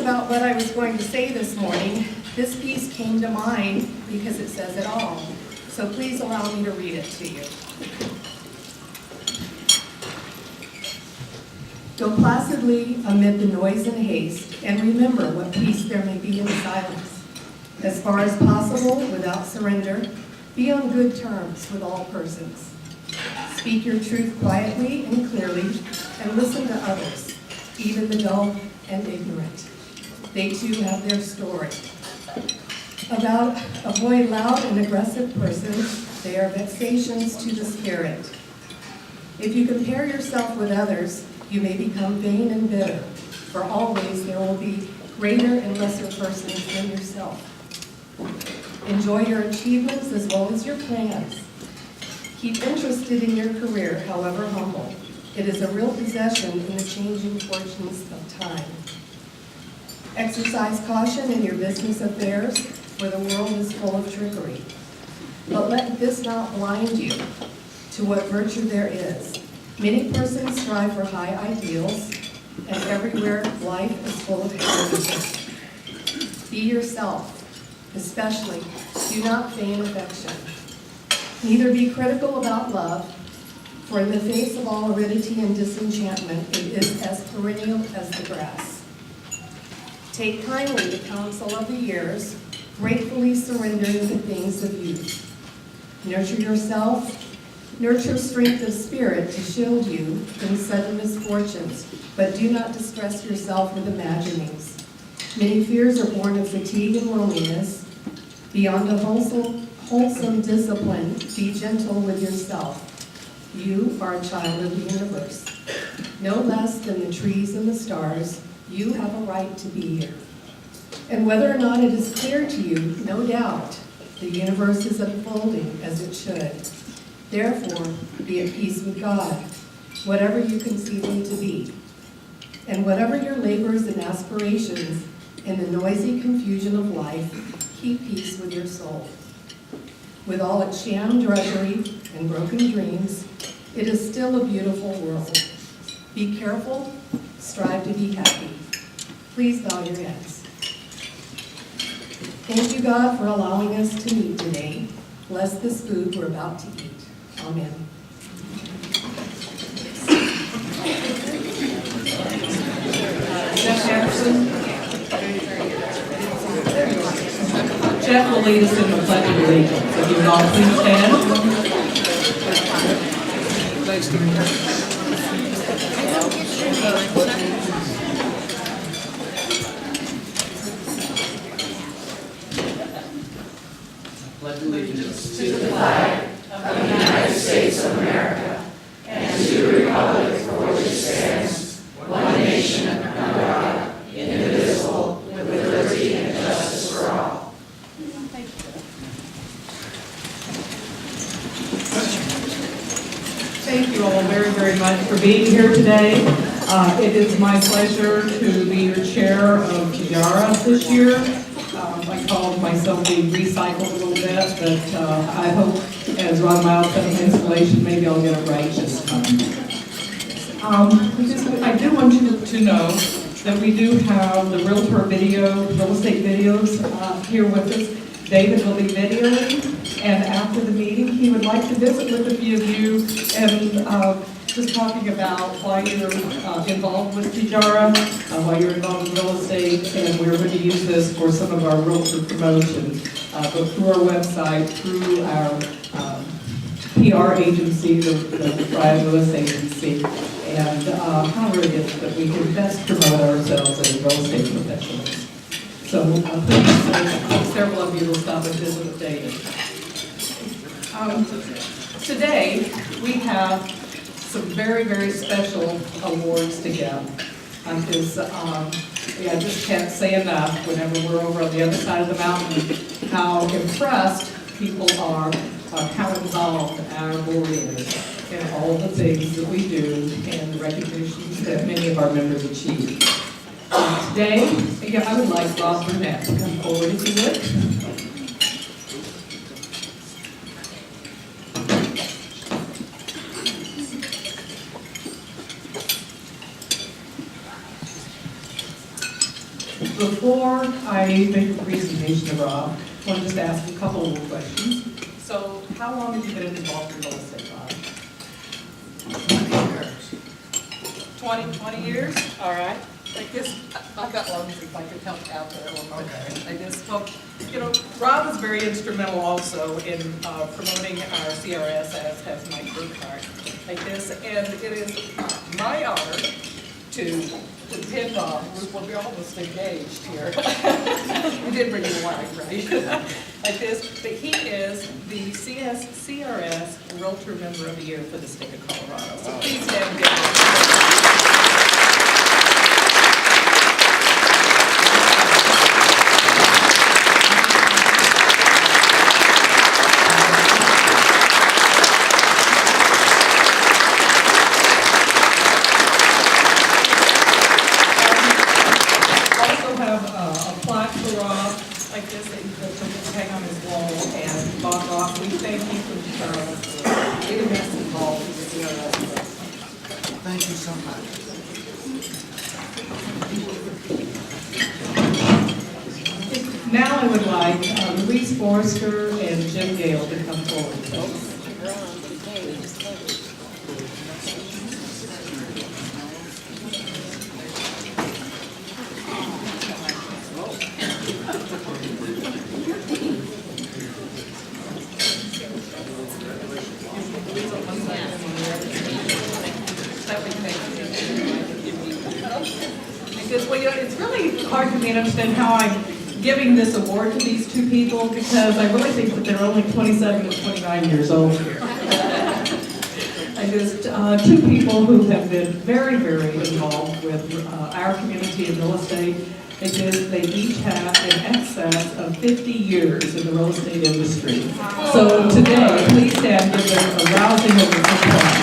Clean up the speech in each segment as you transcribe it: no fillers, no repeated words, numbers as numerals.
about what I was going to say this morning, this piece came to mind because it says it all. So please allow me to read it to you. Go placidly amid the noise and haste, and remember what peace there may be in silence. As far as possible, without surrender, be on good terms with all persons. Speak your truth quietly and clearly, and listen to others, even the dull and ignorant. They too have their story. Avoid loud and aggressive persons. They are vexations to the spirit. If you compare yourself with others, you may become vain and bitter, for always there will be greater and lesser persons than yourself. Enjoy your achievements as well as your plans. Keep interested in your career, however humble. It is a real possession in the changing fortunes of time. Exercise caution in your business affairs, for the world is full of trickery. But let this not blind you to what virtue there is. Many persons strive for high ideals, and everywhere life is full of arrogance. Be yourself, especially do not feign affection. Neither be critical about love, for in the face of all aridity and disenchantment, it is as perennial as the grass. Take kindly the counsel of the years, gratefully surrendering the things of youth. Nurture yourself, nurture strength of spirit to shield you from sudden misfortunes, but do not distress yourself with imaginings. Many fears are born of fatigue and loneliness. Beyond a wholesome discipline, be gentle with yourself. You are a child of the universe. No less than the trees and the stars, you have a right to be here. And whether or not it is clear to you, no doubt, the universe is unfolding as it should. Therefore, be at peace with God, whatever you conceive him to be. And whatever your labors and aspirations in the noisy confusion of life, keep peace with your soul. With all its sham drudgery and broken dreams, it is still a beautiful world. Be careful, strive to be happy. Please bow your heads. Thank you, God, for allowing us to meet today. Bless this food we're about to eat. Amen. Jeff Jefferson. Jeff will lead us in the Pledge of Allegiance. If you would all please stand. Pledge allegiance to the flag of the United States of America and to the republic for which it stands, one nation under God, indivisible, with liberty and justice for all. Thank you all very, very much for being here today. It is my pleasure to be your chair of Tiara this year. I called myself being recycled a little bit, but I hope, as Ron Miles said in installation, maybe I'll get it right this time. I do want you to know that we do have the Realtor real estate videos here with us. David will be videoing, and after the meeting, he would like to visit with a few of you and just talking about why you're involved with Tiara, why you're involved in real estate, and we're going to use this for some of our realtor promotions, both through our website, through our PR agency, the Brian Lewis agency, and how it is that we can best promote ourselves as real estate professionals. So please, several of you will stop and visit with David. Today, we have some very, very special awards to give. I just can't say enough whenever we're over on the other side of the mountain how impressed people are, how involved our board is in all the things that we do and the recognitions that many of our members achieve. Today, again, I would like Rob Burnett to come forward if you would. Before I make the presentation to Rob, I want to just ask a couple more questions. So, how long have you been involved in real estate, Rob? 20 years? All right. I guess I've got lungs if I could help out there a little bit. Okay. I guess, well, you know, Rob is very instrumental also in promoting our CRS, as has Mike Burkhart, like this. And it is my honor to depend on, we're almost engaged here. We did bring your wife, right? Like this, but he is the CRS Realtor Member of the Year for the state of Colorado. So please stand and give him like this that you can hang on his wall. And Bob Ross, we thank you for getting us involved in the CRS. Thank you so much. Now I would like Louise Forrester and Jim Gale to come forward. Because, well, you know, it's really hard for me to understand how I'm giving this award to these two people, because I really think that they're only 27 and 29 years old here. And just two people who have been very, very involved with our community in real estate. They each have in excess of 50 years in the real estate industry. So today, please stand and give them a rousing applause.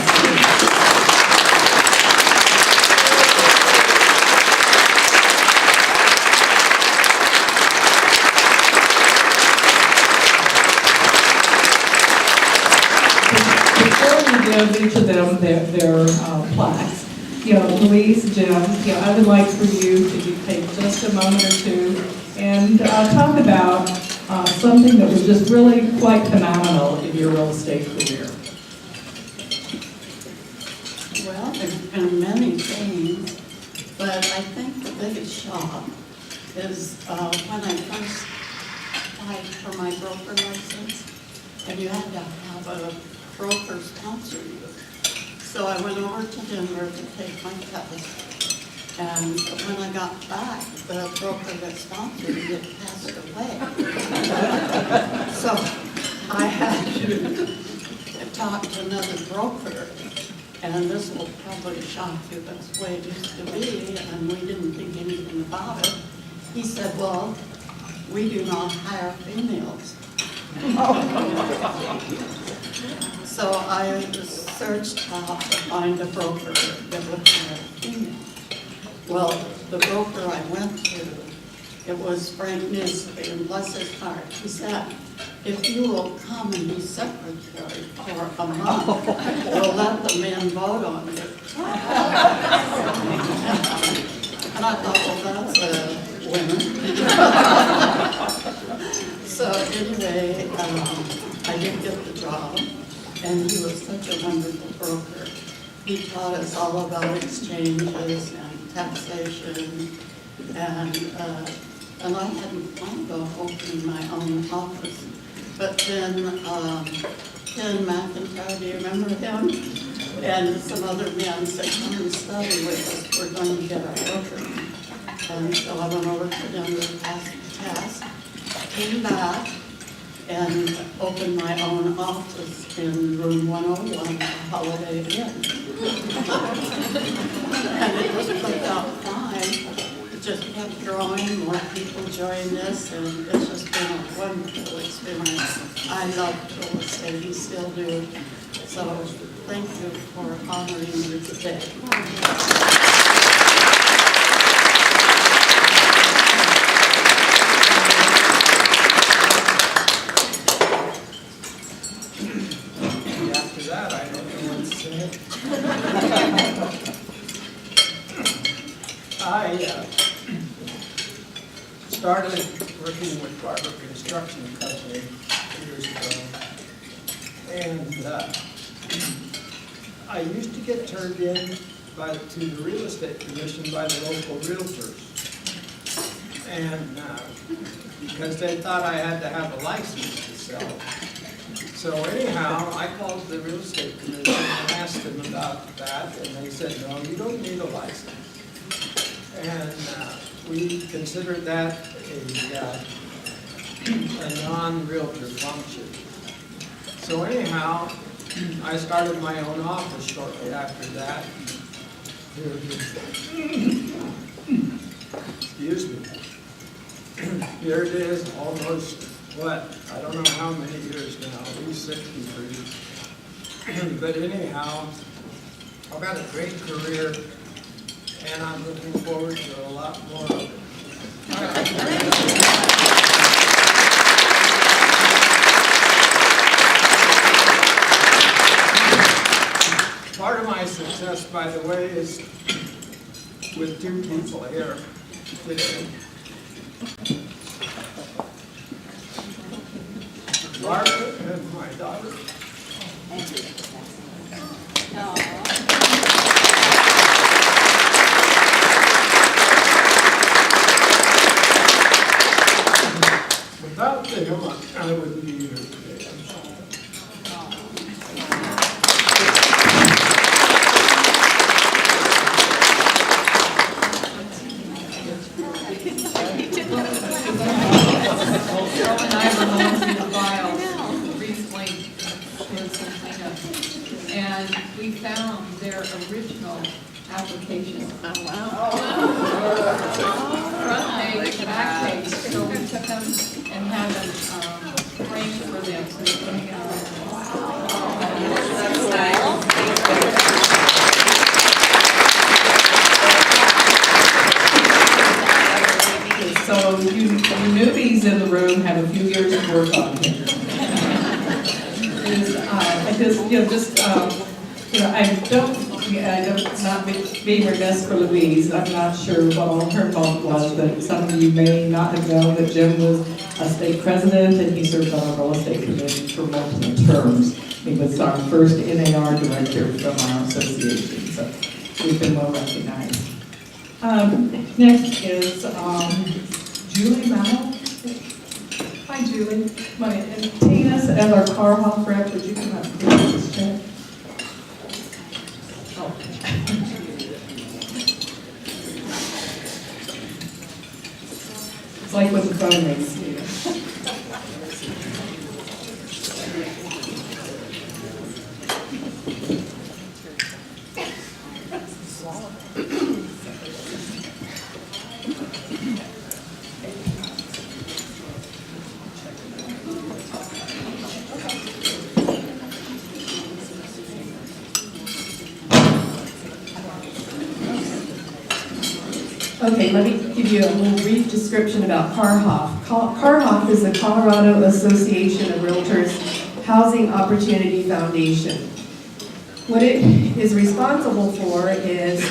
Give each of them their plaques. You know, Louise, Jim, you know, I would like for you to take just a moment or two and talk about something that was just really quite phenomenal in your real estate career. Well, there's been many things, but I think the biggest shock is when I first applied for my broker license, and you had to have a broker sponsor you. So I went over to Denver to take my test, and when I got back, the broker that sponsored me had passed away. So I had to talk to another broker, and this will probably shock you, that's the way it used to be, and we didn't think anything about it. He said, well, we do not hire females. So I searched out to find a broker that would hire females. Well, the broker I went to, it was Frank Nisby, and bless his heart, he said, if you will come and be secretary for a month, we'll let the men vote on it. And I thought, well, that's a winner. So anyway, I did get the job, and he was such a wonderful broker. He taught us all about exchanges and taxation, and I hadn't planned on opening my own office. But then Ken McIntyre, do you remember him? And some other men said, come and study with us, we're going to get our broker. And so I went over to Denver to pass the test, came back, and opened my own office in room 101 at Holiday Inn. And it just worked out fine. It just kept growing, more people joined us, and it's just been a wonderful experience. I love real estate, and still do. So thank you for honoring me today. started working with Barber Construction Company years ago. And I used to get turned in to the real estate commission by the local realtors. And because they thought I had to have a license to sell. So anyhow, I called the real estate commission and asked them about that, and they said, no, you don't need a license. And we considered that a non-realtor function. So anyhow, I started my own office shortly after that. Here it is. Excuse me. Here it is, almost, what, I don't know how many years now, at least 63. But anyhow, I've got a great career, and I'm looking forward to a lot more of it. Part of my success, by the way, is with two people here today. Margaret and my daughter. Without them, I wouldn't be here today. I'm sorry. Carol and I were going through the file recently for some cleanup, and we found their original application. Oh, wow. Front page, back page, so we took them and had them framed for them, so they can hang out. So you newbies in the room have a few years of work on here. I don't, not being remiss for Louise, I'm not sure what all her involvement was, but some of you may not have known that Jim was a state president and he served on a real estate committee for multiple terms. He was our first NAR director from our association, so we've been well recognized. Next is Julie Mao. Hi, Julie. And Tina, as our car hop rep, would you come up and do this check? Oh. It's like when the phone rings. Okay, let me give you a little brief description about CARHOF. CARHOF is the Colorado Association of Realtors Housing Opportunity Foundation. What it is responsible for is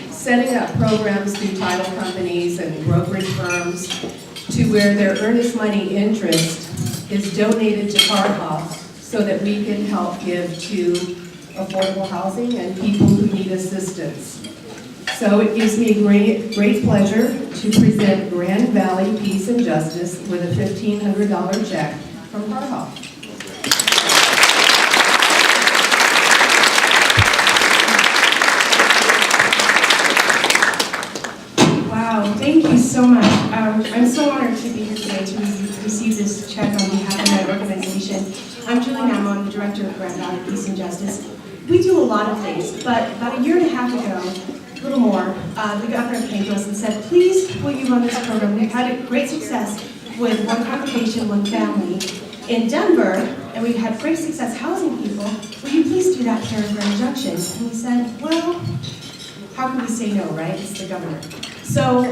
setting up programs through title companies and brokerage firms to where their earnest money interest is donated to CARHOF so that we can help give to affordable housing and people who need assistance. So it gives me great pleasure to present Grand Valley Peace and Justice with a $1,500 check from CARHOF. Wow, thank you so much. I'm so honored to be here today to receive this check on behalf of my organization. I'm Julie Namo, I'm the director of Grand Valley Peace and Justice. We do a lot of things, but about a year and a half ago, a little more, the governor came to us and said, please, will you run this program? We've had a great success with one congregation, one family in Denver, and we've had great success housing people. Will you please do that here in Grand Junction? And we said, well, how can we say no, right? It's the governor. So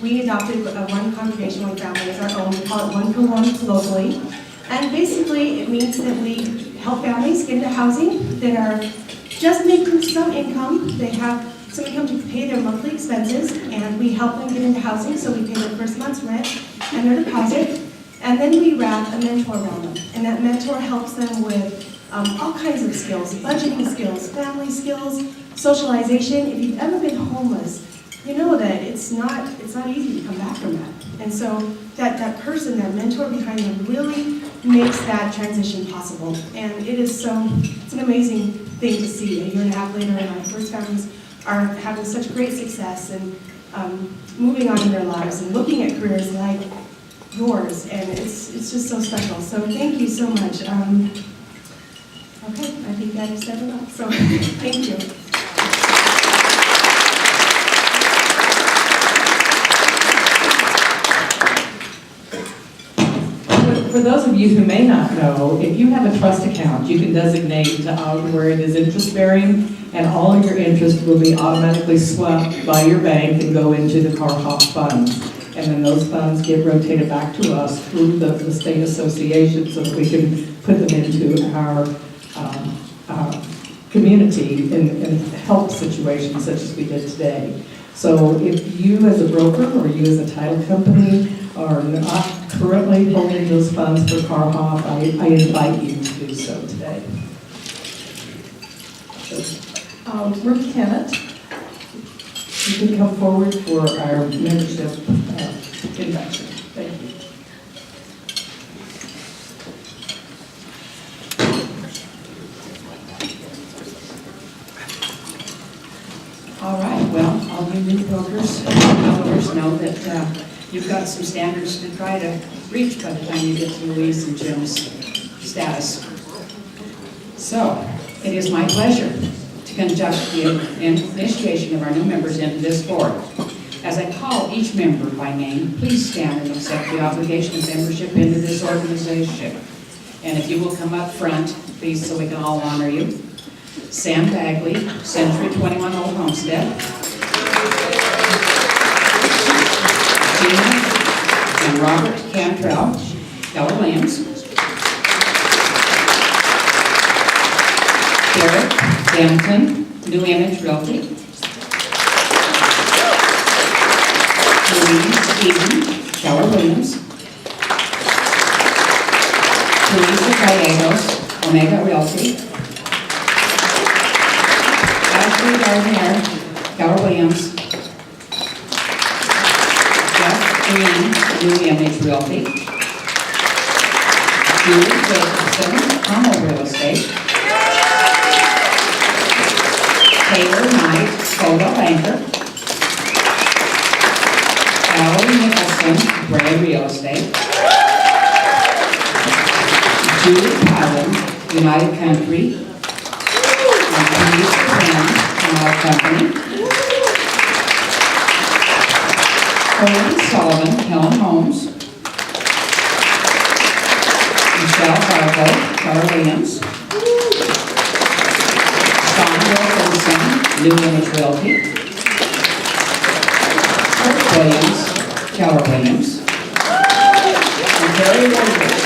we adopted one congregation, one family as our own. We call it One for One locally. And basically, it means that we help families get into housing that are just making some income. They have So we come to pay their monthly expenses, and we help them get into housing, so we pay their first month's rent and their deposit. And then we wrap a mentor around them, and that mentor helps them with all kinds of skills, budgeting skills, family skills, socialization. If you've ever been homeless, you know that it's not easy to come back from that. And so that person, that mentor behind them really makes that transition possible. And it's an amazing thing to see a year and a half later, and our first families are having such great success and moving on in their lives and looking at careers like yours, and it's just so special. So thank you so much. Okay, I think that is said enough, so thank you. For those of you who may not know, if you have a trust account, you can designate where it is interest bearing, and all of your interest will be automatically swept by your bank and go into the car hop funds. And then those funds get rotated back to us through the state association so that we can put them into our community in help situations such as we did today. So if you as a broker or you as a title company are not currently holding those funds for car hop, I invite you to do so today. Ruth Kennett, you can come forward for our membership induction. Thank you. All right, well, all you new brokers know that you've got some standards to try to reach by the time you get to Louise and Jim's status. So, it is my pleasure to conduct the initiation of our new members into this board. As I call each member by name, please stand and accept the obligation of membership into this organization. And if you will come up front, please, so we can all honor you. Sam Bagley, Century 21 Old Homestead. Gina and Robert Cantrell, Keller Williams. Derek Denton, New Image Realty. Louise Eden, Keller Williams. Teresa Gallegos, Omega Realty. Ashley Gardner, Keller Williams. Jeff Green, New Image Realty. Julie Jacobson, Homo Real Estate. Taylor Knight, Photo Banker. Valerie Nicholson, Bray Real Estate. Julie Collins, United Country. And Denise Friend, from our company. Colin Sullivan, Helen Holmes. Michelle Barco, Keller Williams. Sean Wilkinson, New Image Realty. Kurt Williams, Keller Williams. And Terry Williams.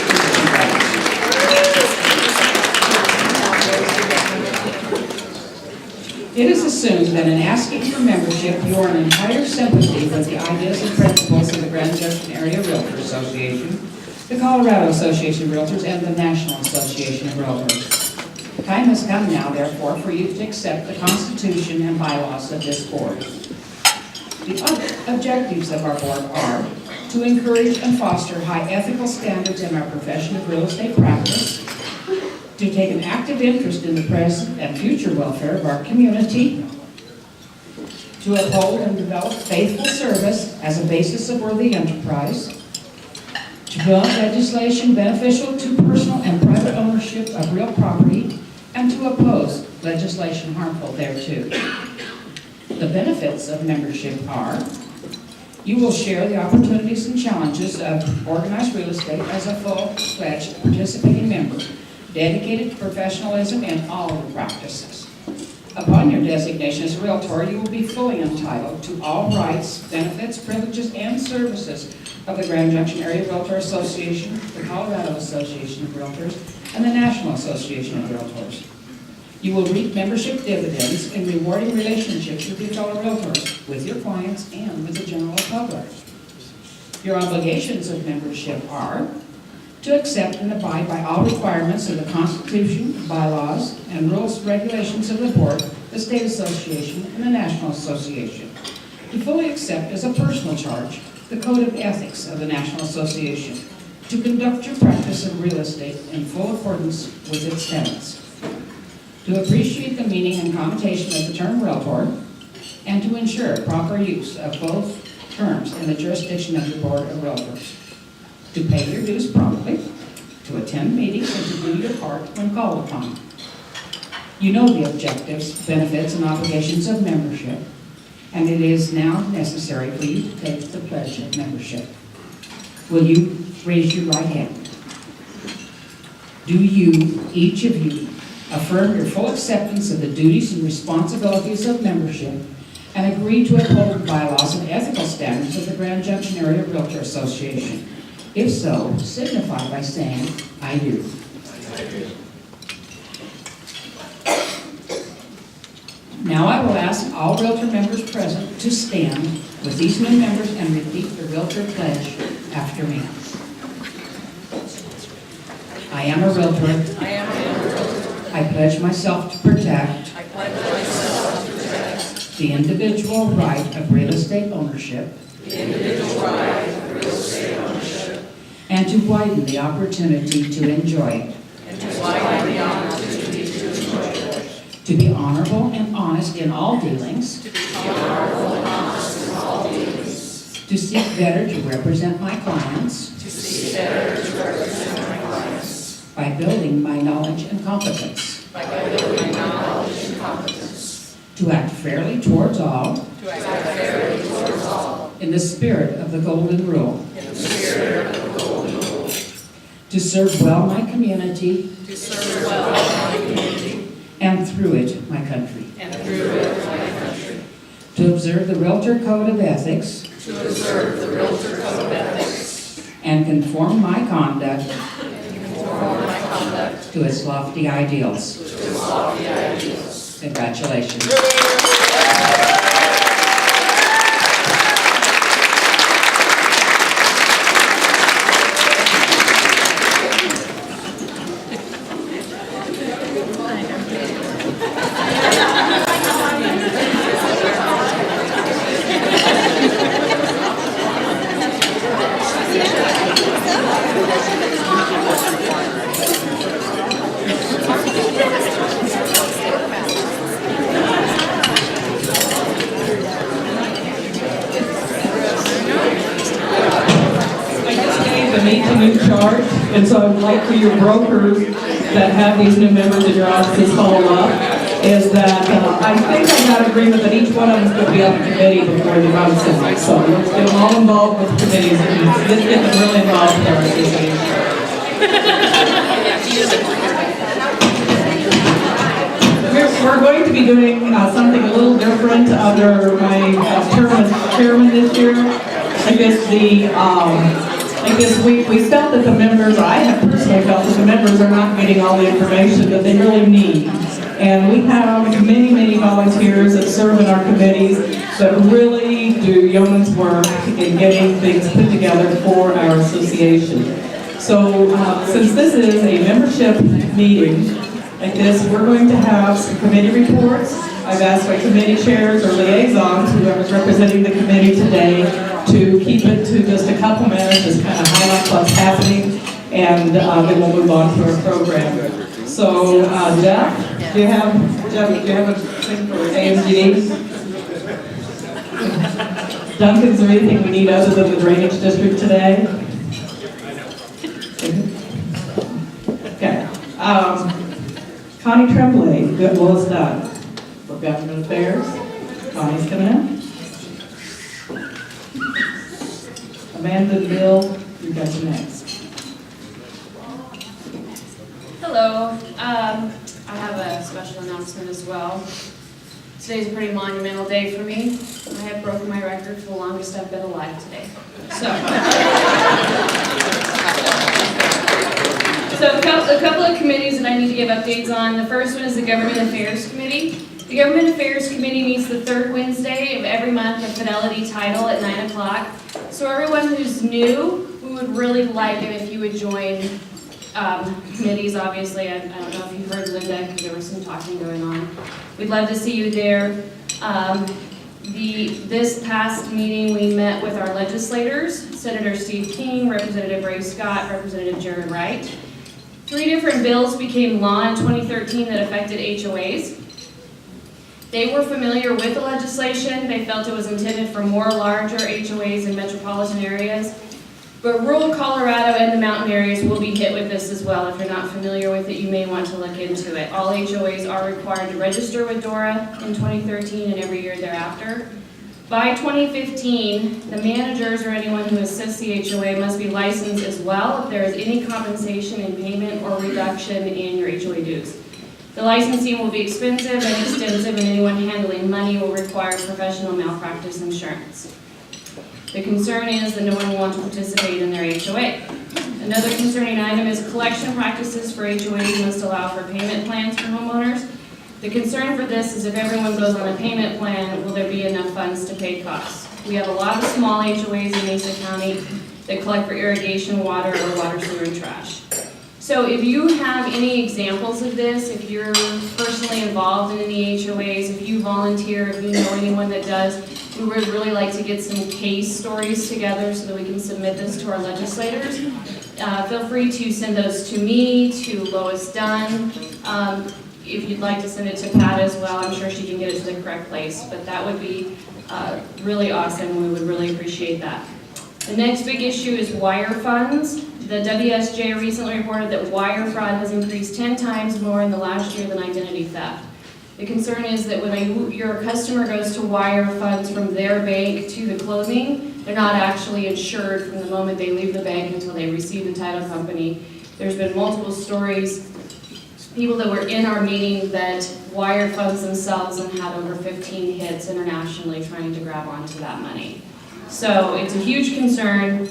It is assumed that in asking for membership, you are in entire sympathy with the ideas and principles of the Grand Junction Area Realtor Association, the Colorado Association of Realtors, and the National Association of Realtors. The time has come now, therefore, for you to accept the Constitution and bylaws of this board. The objectives of our board are to encourage and foster high ethical standards in our profession of real estate practice, to take an active interest in the present and future welfare of our community, to uphold and develop faithful service as a basis of worthy enterprise, to promote legislation beneficial to personal and private ownership of real property, and to oppose legislation harmful thereto. The benefits of membership are: you will share the opportunities and challenges of organized real estate as a full-fledged participating member, dedicated to professionalism in all the practices. Upon your designation as a Realtor, you will be fully entitled to all rights, benefits, privileges, and services of the Grand Junction Area Realtor Association, the Colorado Association of Realtors, and the National Association of Realtors. You will reap membership dividends in rewarding relationships with your fellow realtors, with your clients, and with the general public. Your obligations of membership are to accept and abide by all requirements of the Constitution, bylaws, and rules and regulations of the Board, the State Association, and the National Association. To fully accept as a personal charge the Code of Ethics of the National Association. To conduct your practice of real estate in full accordance with its tenets. To appreciate the meaning and connotation of the term Realtor, and to ensure proper use of both terms in the jurisdiction of the Board of Realtors. To pay your dues promptly, to attend meetings, and to do your part when called upon. You know the objectives, benefits, and obligations of membership, and it is now necessary for you to take the pledge of membership. Will you raise your right hand? Do you, each of you, affirm your full acceptance of the duties and responsibilities of membership and agree to uphold the bylaws and ethical standards of the Grand Junction Area Realtor Association? If so, signify by saying, I do. Now I will ask all Realtor members present to stand with these new members and repeat the Realtor pledge after me. I am a Realtor. I am a Realtor. I pledge myself to protect I pledge myself to protect the individual right of real estate ownership the individual right of real estate ownership and to widen the opportunity to enjoy it, and to widen the opportunity to enjoy it, to be honorable and honest in all dealings, to be honorable and honest in all dealings, to seek better to represent my clients to seek better to represent my clients, by building my knowledge and competence, by building my knowledge and competence, to act fairly towards all to act fairly towards all, in the spirit of the Golden Rule, in the spirit of the Golden Rule, to serve well my community to serve well my community, and through it my country, and through it my country, to observe the Realtor Code of Ethics to observe the Realtor Code of Ethics, and conform my conduct and conform my conduct to its lofty ideals. to its lofty ideals. Congratulations. I just gave the meeting new chart, and so I would like for your brokers that have these new members in your offices follow up, is that I think I got agreement that each one of them is going to be on the committee before the month's in. So let's get them all involved with committees, and let's get them really involved with our association. We're going to be doing something a little different under my term as chairman this year. We felt that the members, I have personally felt that the members are not getting all the information that they really need. And we have many, many volunteers that serve in our committees that really do yeoman's work in getting things put together for our association. So since this is a membership meeting like this, we're going to have some committee reports. I've asked my committee chairs or liaisons, whoever's representing the committee today, to keep it to just a couple minutes, just kind of highlight what's happening, and then we'll move on to our program. So, Jeff, do you have a thing for AMG? Duncan, is there anything we need other than the drainage district today? Okay. Connie Tremblay, good, well, it's done. For Government Affairs, Connie's coming in. Amanda and Bill, you got you next. Hello. I have a special announcement as well. Today's a pretty monumental day for me. I have broken my record for the longest I've been alive today. So a couple of committees that I need to give updates on. The first one is the Government Affairs Committee. The Government Affairs Committee meets the third Wednesday of every month with Fidelity Title at 9 o'clock. So everyone who's new, we would really like it if you would join committees, obviously. I don't know if you heard Linda, because there was some talking going on. We'd love to see you there. This past meeting, we met with our legislators, Senator Steve King, Representative Ray Scott, Representative Jared Wright. 3 different bills became law in 2013 that affected HOAs. They were familiar with the legislation. They felt it was intended for more larger HOAs in metropolitan areas. But rural Colorado and the mountain areas will be hit with this as well. If you're not familiar with it, you may want to look into it. All HOAs are required to register with DORA in 2013 and every year thereafter. By 2015, the managers or anyone who assists the HOA must be licensed as well if there is any compensation in payment or reduction in your HOA dues. The licensing will be expensive and extensive, and anyone handling money will require professional malpractice insurance. The concern is that no one will want to participate in their HOA. Another concerning item is collection practices for HOAs must allow for payment plans for homeowners. The concern for this is if everyone goes on a payment plan, will there be enough funds to pay costs? We have a lot of small HOAs in Mesa County that collect for irrigation water or water, sewer, and trash. So if you have any examples of this, if you're personally involved in any HOAs, if you volunteer, if you know anyone that does, we would really like to get some case stories together so that we can submit this to our legislators. Feel free to send those to me, to Lois Dunn. If you'd like to send it to Pat as well, I'm sure she can get it to the correct place. But that would be really awesome. We would really appreciate that. The next big issue is wire funds. The WSJ recently reported that wire fraud has increased 10 times more in the last year than identity theft. The concern is that when your customer goes to wire funds from their bank to the closing, they're not actually insured from the moment they leave the bank until they receive the title company. There's been multiple stories, people that were in our meeting that wired funds themselves and had over 15 hits internationally trying to grab onto that money. So it's a huge concern.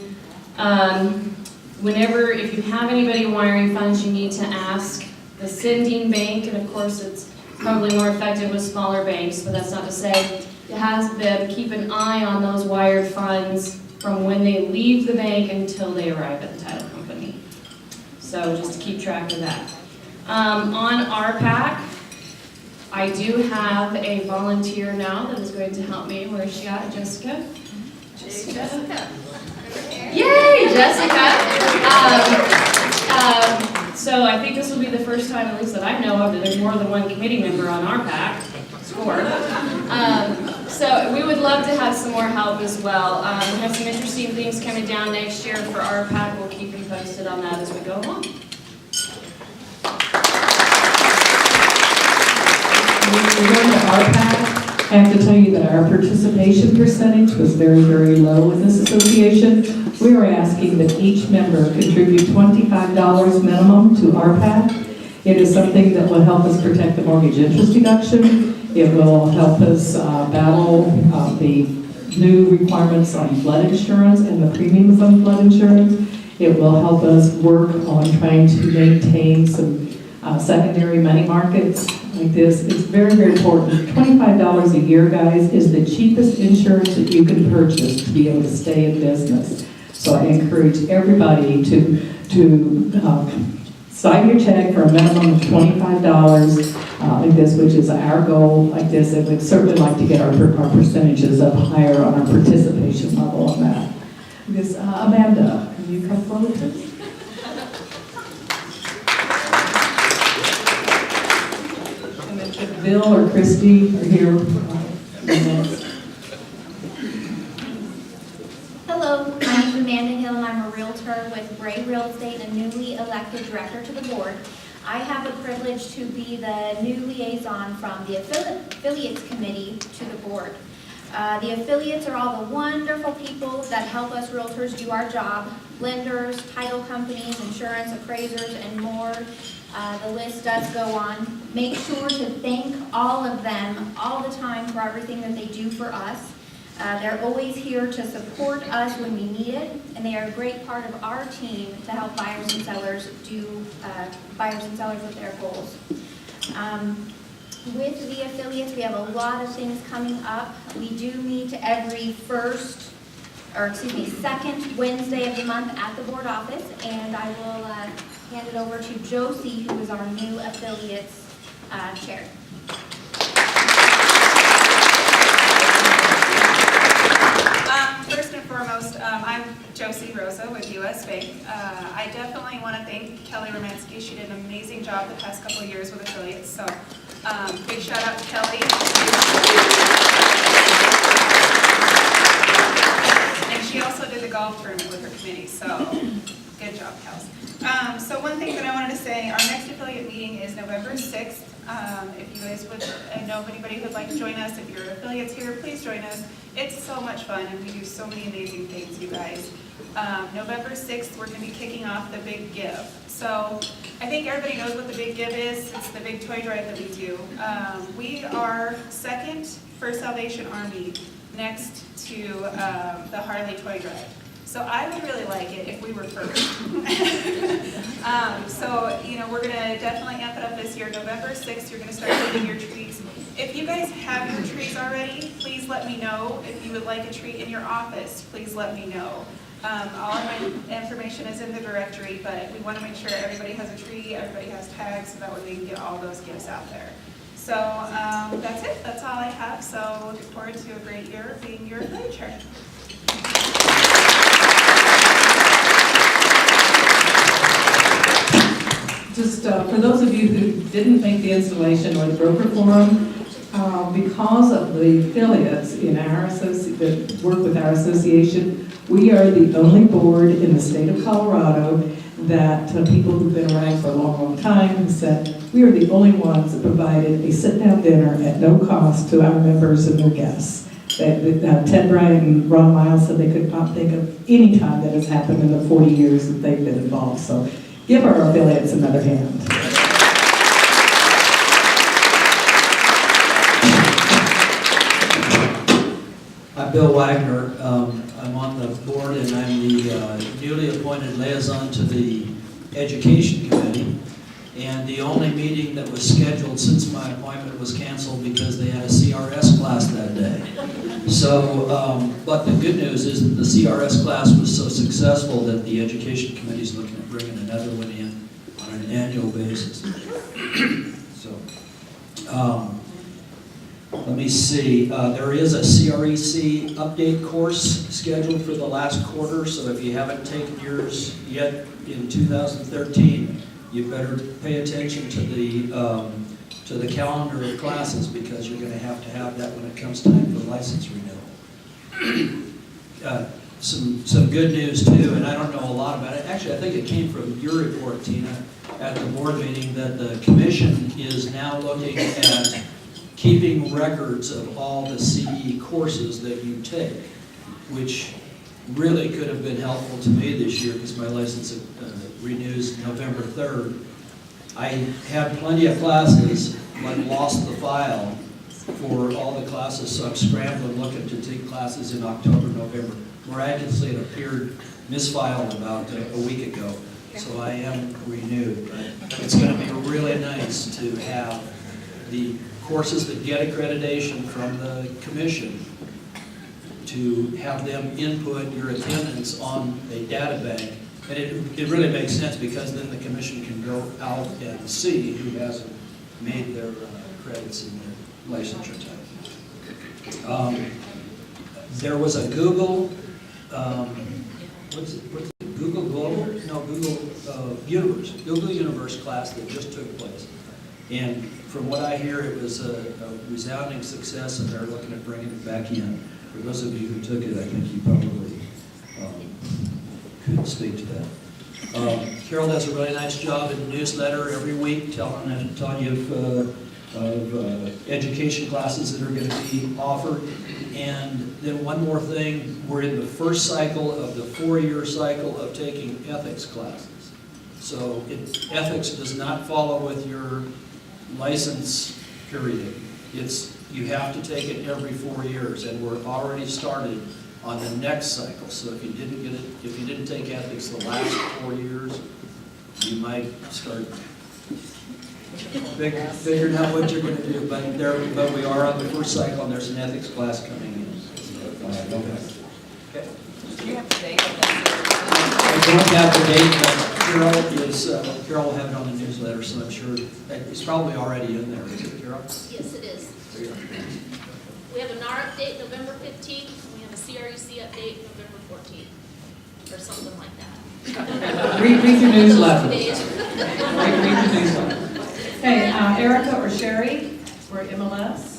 If you have anybody wiring funds, you need to ask the sending bank, and of course it's probably more effective with smaller banks, but that's not to say to have them keep an eye on those wired funds from when they leave the bank until they arrive at the title company. So just to keep track of that. On RPAC, I do have a volunteer now that is going to help me. Where is she at? Jessica? Jessica. Yay, Jessica! So I think this will be the first time, at least that I know of, that there's more than one committee member on our PAC. Score. So we would love to have some more help as well. We have some interesting things coming down next year for our PAC. We'll keep you posted on that as we go along. Regarding our PAC, I have to tell you that our participation percentage was very, very low in this association. We are asking that each member contribute $25 minimum to our PAC. It is something that will help us protect the mortgage interest deduction. It will help us battle the new requirements on flood insurance and the premiums on flood insurance. It will help us work on trying to maintain some secondary money markets like this. It's very, very important. $25 a year, guys, is the cheapest insurance that you can purchase to be able to stay in business. So I encourage everybody to sign your check for a minimum of $25 like this, which is our goal like this, and we'd certainly like to get our percentages up higher on our participation level on that. Because, Amanda, can you come forward, please? And then if Bill or Christy are here. Hello, my name is Amanda Hill, and I'm a realtor with Bray Real Estate and a newly elected director to the board. I have the privilege to be the new liaison from the affiliates committee to the board. The affiliates are all the wonderful people that help us realtors do our job. Lenders, title companies, insurance, appraisers, and more. The list does go on. Make sure to thank all of them all the time for everything that they do for us. They're always here to support us when we need it, and they are a great part of our team to help buyers and sellers with their goals. With the affiliates, we have a lot of things coming up. We do meet every second Wednesday of the month at the board office, and I will hand it over to Josie, who is our new affiliates chair. First and foremost, I'm Josie Rosa with U.S. Bank. I definitely want to thank Kelly Romansky. She did an amazing job the past couple of years with affiliates, so big shout out to Kelly. And she also did the golf tournament with her committee, so good job, Kels. So one thing that I wanted to say, our next affiliate meeting is November 6th. If you guys would know of anybody who would like to join us, if you're affiliates here, please join us. It's so much fun, and we do so many amazing things, you guys. November 6th, we're going to be kicking off the Big Give. So I think everybody knows what the Big Give is. It's the big toy drive that we do. We are second for Salvation Army, next to the Harley Toy Drive. So I would really like it if we were first. So, we're going to definitely amp it up this year. November 6th, you're going to start getting your treats. If you guys have your trees already, please let me know. If you would like a treat in your office, please let me know. All of my information is in the directory, but we want to make sure everybody has a tree, everybody has tags, so that way we can get all those gifts out there. So that's it. That's all I have. So looking forward to a great year being your affiliate chair. Just for those of you who didn't make the installation or the broker forum, because of the affiliates in our that work with our association, we are the only board in the state of Colorado that people who've been around for a long, long time have said we are the only ones that provided a sit-down dinner at no cost to our members and their guests. Ted Bryant and Ron Miles said they could not think of any time that has happened in the 40 years that they've been involved. So give our affiliates another hand. I'm Bill Wagner. I'm on the board and I'm the newly appointed liaison to the Education Committee. And the only meeting that was scheduled since my appointment was canceled because they had a CRS class that day. So, but the good news is that the CRS class was so successful that the Education Committee is looking at bringing another one in on an annual basis. So, let me see. There is a CREC update course scheduled for the last quarter, so if you haven't taken yours yet in 2013, you better pay attention to the calendar of classes because you're going to have that when it comes time for license renewal. Some good news too, and I don't know a lot about it. Actually, I think it came from your report, Tina, at the board meeting that the commission is now looking at keeping records of all the CE courses that you take, which really could have been helpful to me this year because my license renews November 3rd. I had plenty of classes, but lost the file for all the classes, so I'm scrambling looking to take classes in October, November. Miraculously, it appeared misfiled about a week ago, so I am renewed. But it's going to be really nice to have the courses that get accreditation from the commission to have them input your attendance on a data bank. And it really makes sense because then the commission can go out and see who hasn't made their credits in their licensure time. There was a Google, what's it, Google Global? No, Google Universe class that just took place. And from what I hear, it was a resounding success, and they're looking at bringing it back in. For those of you who took it, I think you probably could speak to that. Carol does a really nice job in the newsletter every week, telling you of education classes that are going to be offered. And then one more thing, we're in the first cycle of the 4-year cycle of taking ethics classes. So ethics does not follow with your license period. It's You have to take it every 4 years, and we're already started on the next cycle. So if you didn't get it, if you didn't take ethics the last 4 years, you might start figuring out what you're going to do. But we are on the first cycle, and there's an ethics class coming in. Okay. Do you have the date of that? I don't have the date, but Carol will have it on the newsletter, so I'm sure it's probably already in there. Is it, Carol? Yes, it is. There you go. We have a NAR update November 15th, we have a CRUC update November 14th, or something like that. Read your newsletter. Those 2 days. Read your newsletter. Okay, Erica or Sherry for MLS?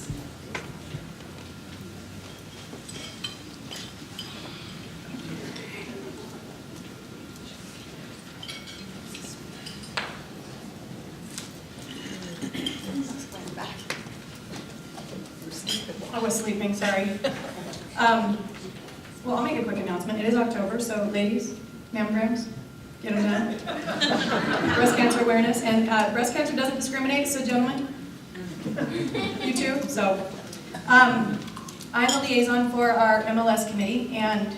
I was sleeping, sorry. Well, I'll make a quick announcement. It is October, so ladies, mammograms, get them done. Breast cancer awareness, and breast cancer doesn't discriminate, so gentlemen, you too. So I'm the liaison for our MLS committee, and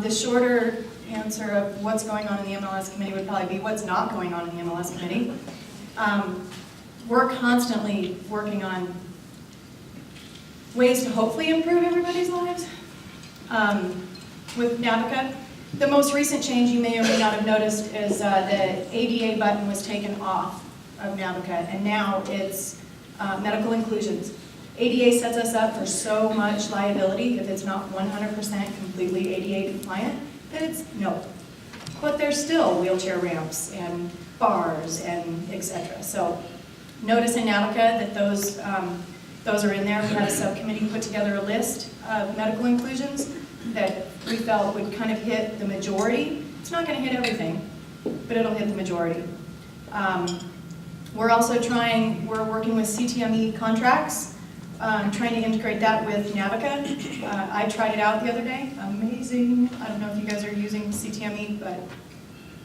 the shorter answer of what's going on in the MLS committee would probably be what's not going on in the MLS committee. We're constantly working on ways to hopefully improve everybody's lives with Navica. The most recent change you may or may not have noticed is the ADA button was taken off of Navica, and now it's medical inclusions. ADA sets us up for so much liability if it's not 100% completely ADA compliant, then it's no. But there's still wheelchair ramps and bars and etc. So notice in Navica that those are in there. We had a subcommittee put together a list of medical inclusions that we felt would kind of hit the majority. It's not going to hit everything, but it'll hit the majority. We're working with CTME contracts, trying to integrate that with Navica. I tried it out the other day. Amazing. I don't know if you guys are using CTME, but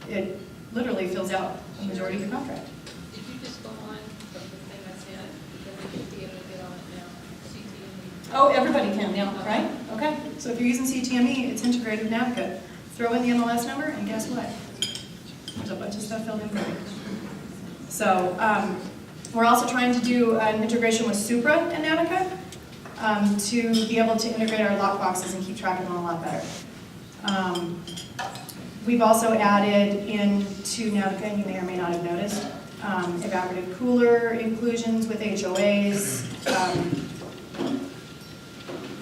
it literally fills out the majority of the contract. Did you just go on the thing I sent, that we should be able to get on it now, CTE? Oh, everybody can now, right? Okay. So if you're using CTME, it's integrated with Navica. Throw in the MLS number, and guess what? There's a bunch of stuff filled in for you. So we're also trying to do an integration with Supra and Navica to be able to integrate our lock boxes and keep track of them a lot better. We've also added into Navica, and you may or may not have noticed, evaporative cooler inclusions with HOAs,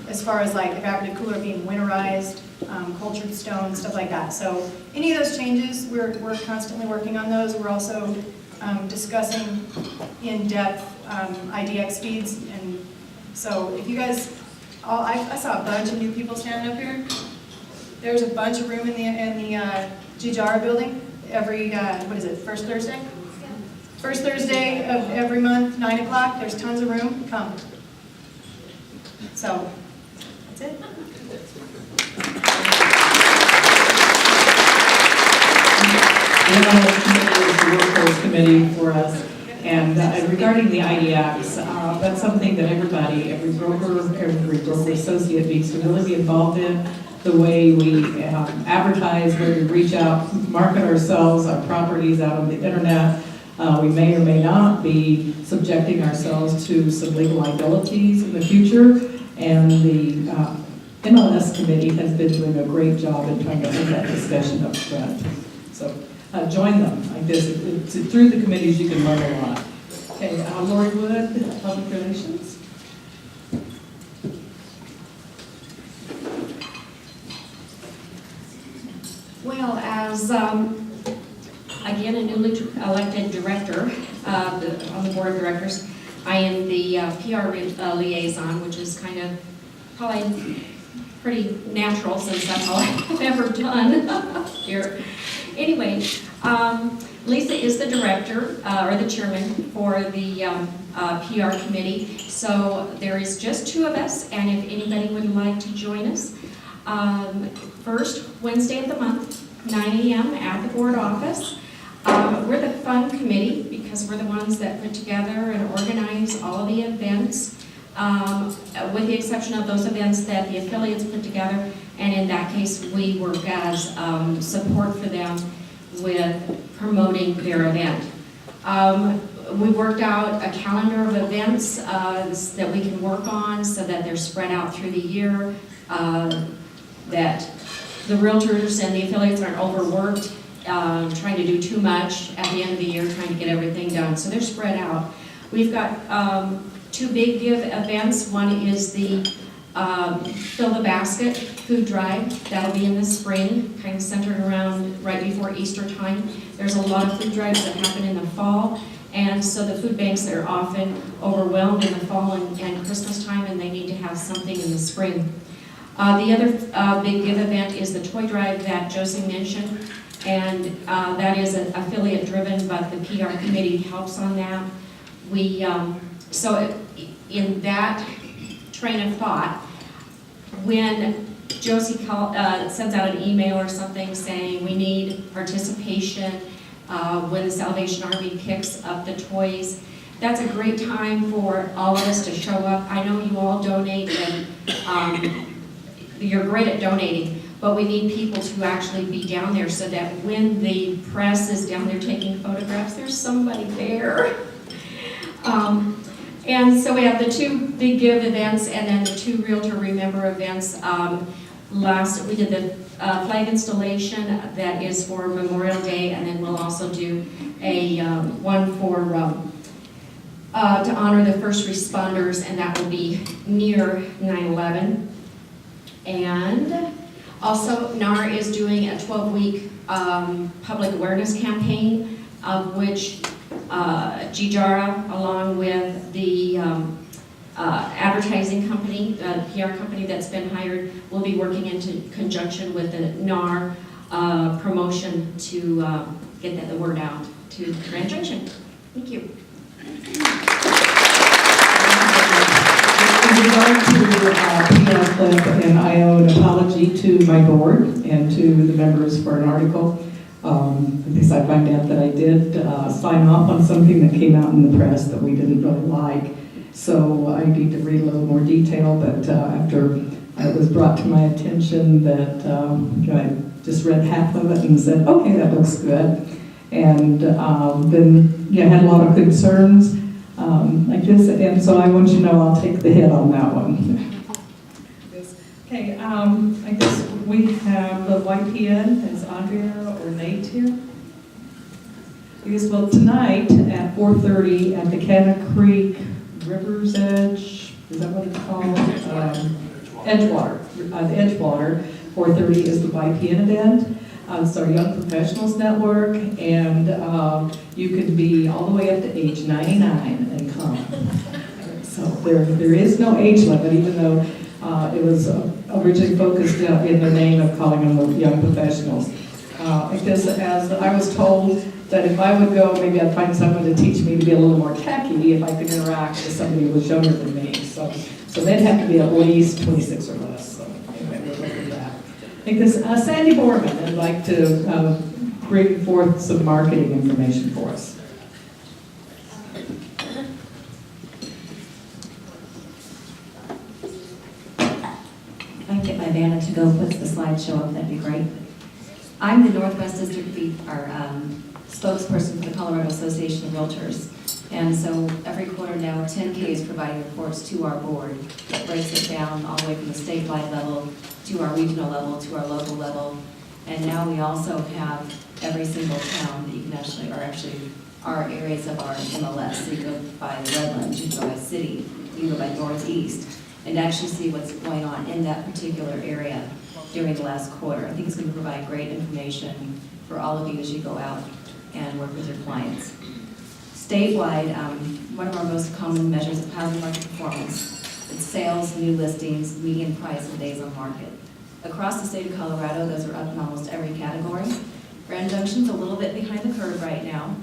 as far as like evaporative cooler being winterized, cultured stone, stuff like that. So any of those changes, we're constantly working on those. We're also discussing in-depth IDX feeds, and so if you guys, I saw a bunch of new people standing up here. There's a bunch of room in the Jijara building every, what is it, first Thursday? First Thursday of every month, 9 o'clock, there's tons of room, come. So, that's it. The workforce committee for us, and regarding the IDX, that's something that every broker associate needs to really be involved in. The way we advertise, where we reach out, market ourselves, our properties out on the internet. We may or may not be subjecting ourselves to some legal liabilities in the future, and the MLS committee has been doing a great job in trying to have that discussion up front. So join them like this. Through the committees you can learn a lot. Okay, Lori Wood, Public Relations. Well, as, again, a newly elected director on the board of directors, I am the PR liaison, which is kind of probably pretty natural since that's all I've ever done here. Anyway, Lisa is the director, or the chairman, for the PR committee. So there is just 2 of us, and if anybody would like to join us, first Wednesday of the month, 9 a.m. at the board office. We're the fun committee because we're the ones that put together and organize all the events. with the exception of those events that the affiliates put together, and in that case, we work as support for them with promoting their event. We worked out a calendar of events that we can work on so that they're spread out through the year, that the realtors and the affiliates aren't overworked, trying to do too much at the end of the year, trying to get everything done. So they're spread out. We've got 2 big give events. One is the Fill the Basket food drive. That'll be in the spring, kind of centered around right before Easter time. There's a lot of food drives that happen in the fall, and so the food banks are often overwhelmed in the fall and Christmas time, and they need to have something in the spring. The other big give event is the toy drive that Josie mentioned, and that is an affiliate driven, but the PR committee helps on that. So in that train of thought, when Josie sends out an email or something saying we need participation when the Salvation Army picks up the toys, that's a great time for all of us to show up. I know you all donate, and you're great at donating, but we need people to actually be down there so that when the press is down there taking photographs, there's somebody there. And so we have the 2 big give events and then the 2 Realtor Remember events. We did the flag installation that is for Memorial Day, and then we'll also do a one for to honor the first responders, and that will be near 9/11. And also NAR is doing a 12-week public awareness campaign, of which Gijara, along with the advertising company, the PR company that's been hired, will be working into conjunction with the NAR promotion to get the word out to Grand Junction. Thank you. In regard to PR clip, and I owe an apology to my board and to the members for an article, because I find out that I did sign off on something that came out in the press that we didn't really like. So I need to read a little more detail, but after it was brought to my attention that I just read half of it and said, okay, that looks good. And then had a lot of concerns like this, and so I want you to know I'll take the hit on that one. Okay, I guess we have the YPN. Is Andrea or Nate here? I guess, well, tonight at 4:30 at the Canna Creek River's Edge, is that what it's called? Edgewater. The Edgewater, 4:30 is the YPN event. It's our Young Professionals Network, and you can be all the way up to age 99 and come. So there is no age limit, even though it was originally focused in the name of calling them the Young Professionals. Because as I was told that if I would go, maybe I'd find someone to teach me to be a little more tacky if I could interact with somebody who was younger than me. So they'd have to be at least 26 or less. So anyway, we'll look at that. Because Sandy Borman would like to bring forth some marketing information for us. If I can get my Vanna to go put the slideshow up, that'd be great. I'm the Northwest District spokesperson for the Colorado Association of Realtors. And so every quarter now, 10K is providing reports to our board that breaks it down all the way from the statewide level to our regional level to our local level. And now we also have every single town that you can actually are areas of our MLS. So you go by the Redlands, you can go by city, you can go by northeast, and actually see what's going on in that particular area during the last quarter. I think it's going to provide great information for all of you as you go out and work with your clients. Statewide, one of our most common measures of housing market performance is sales, new listings, median price, and days on market. Across the state of Colorado, those are up in almost every category. Grand Junction's a little bit behind the curve right now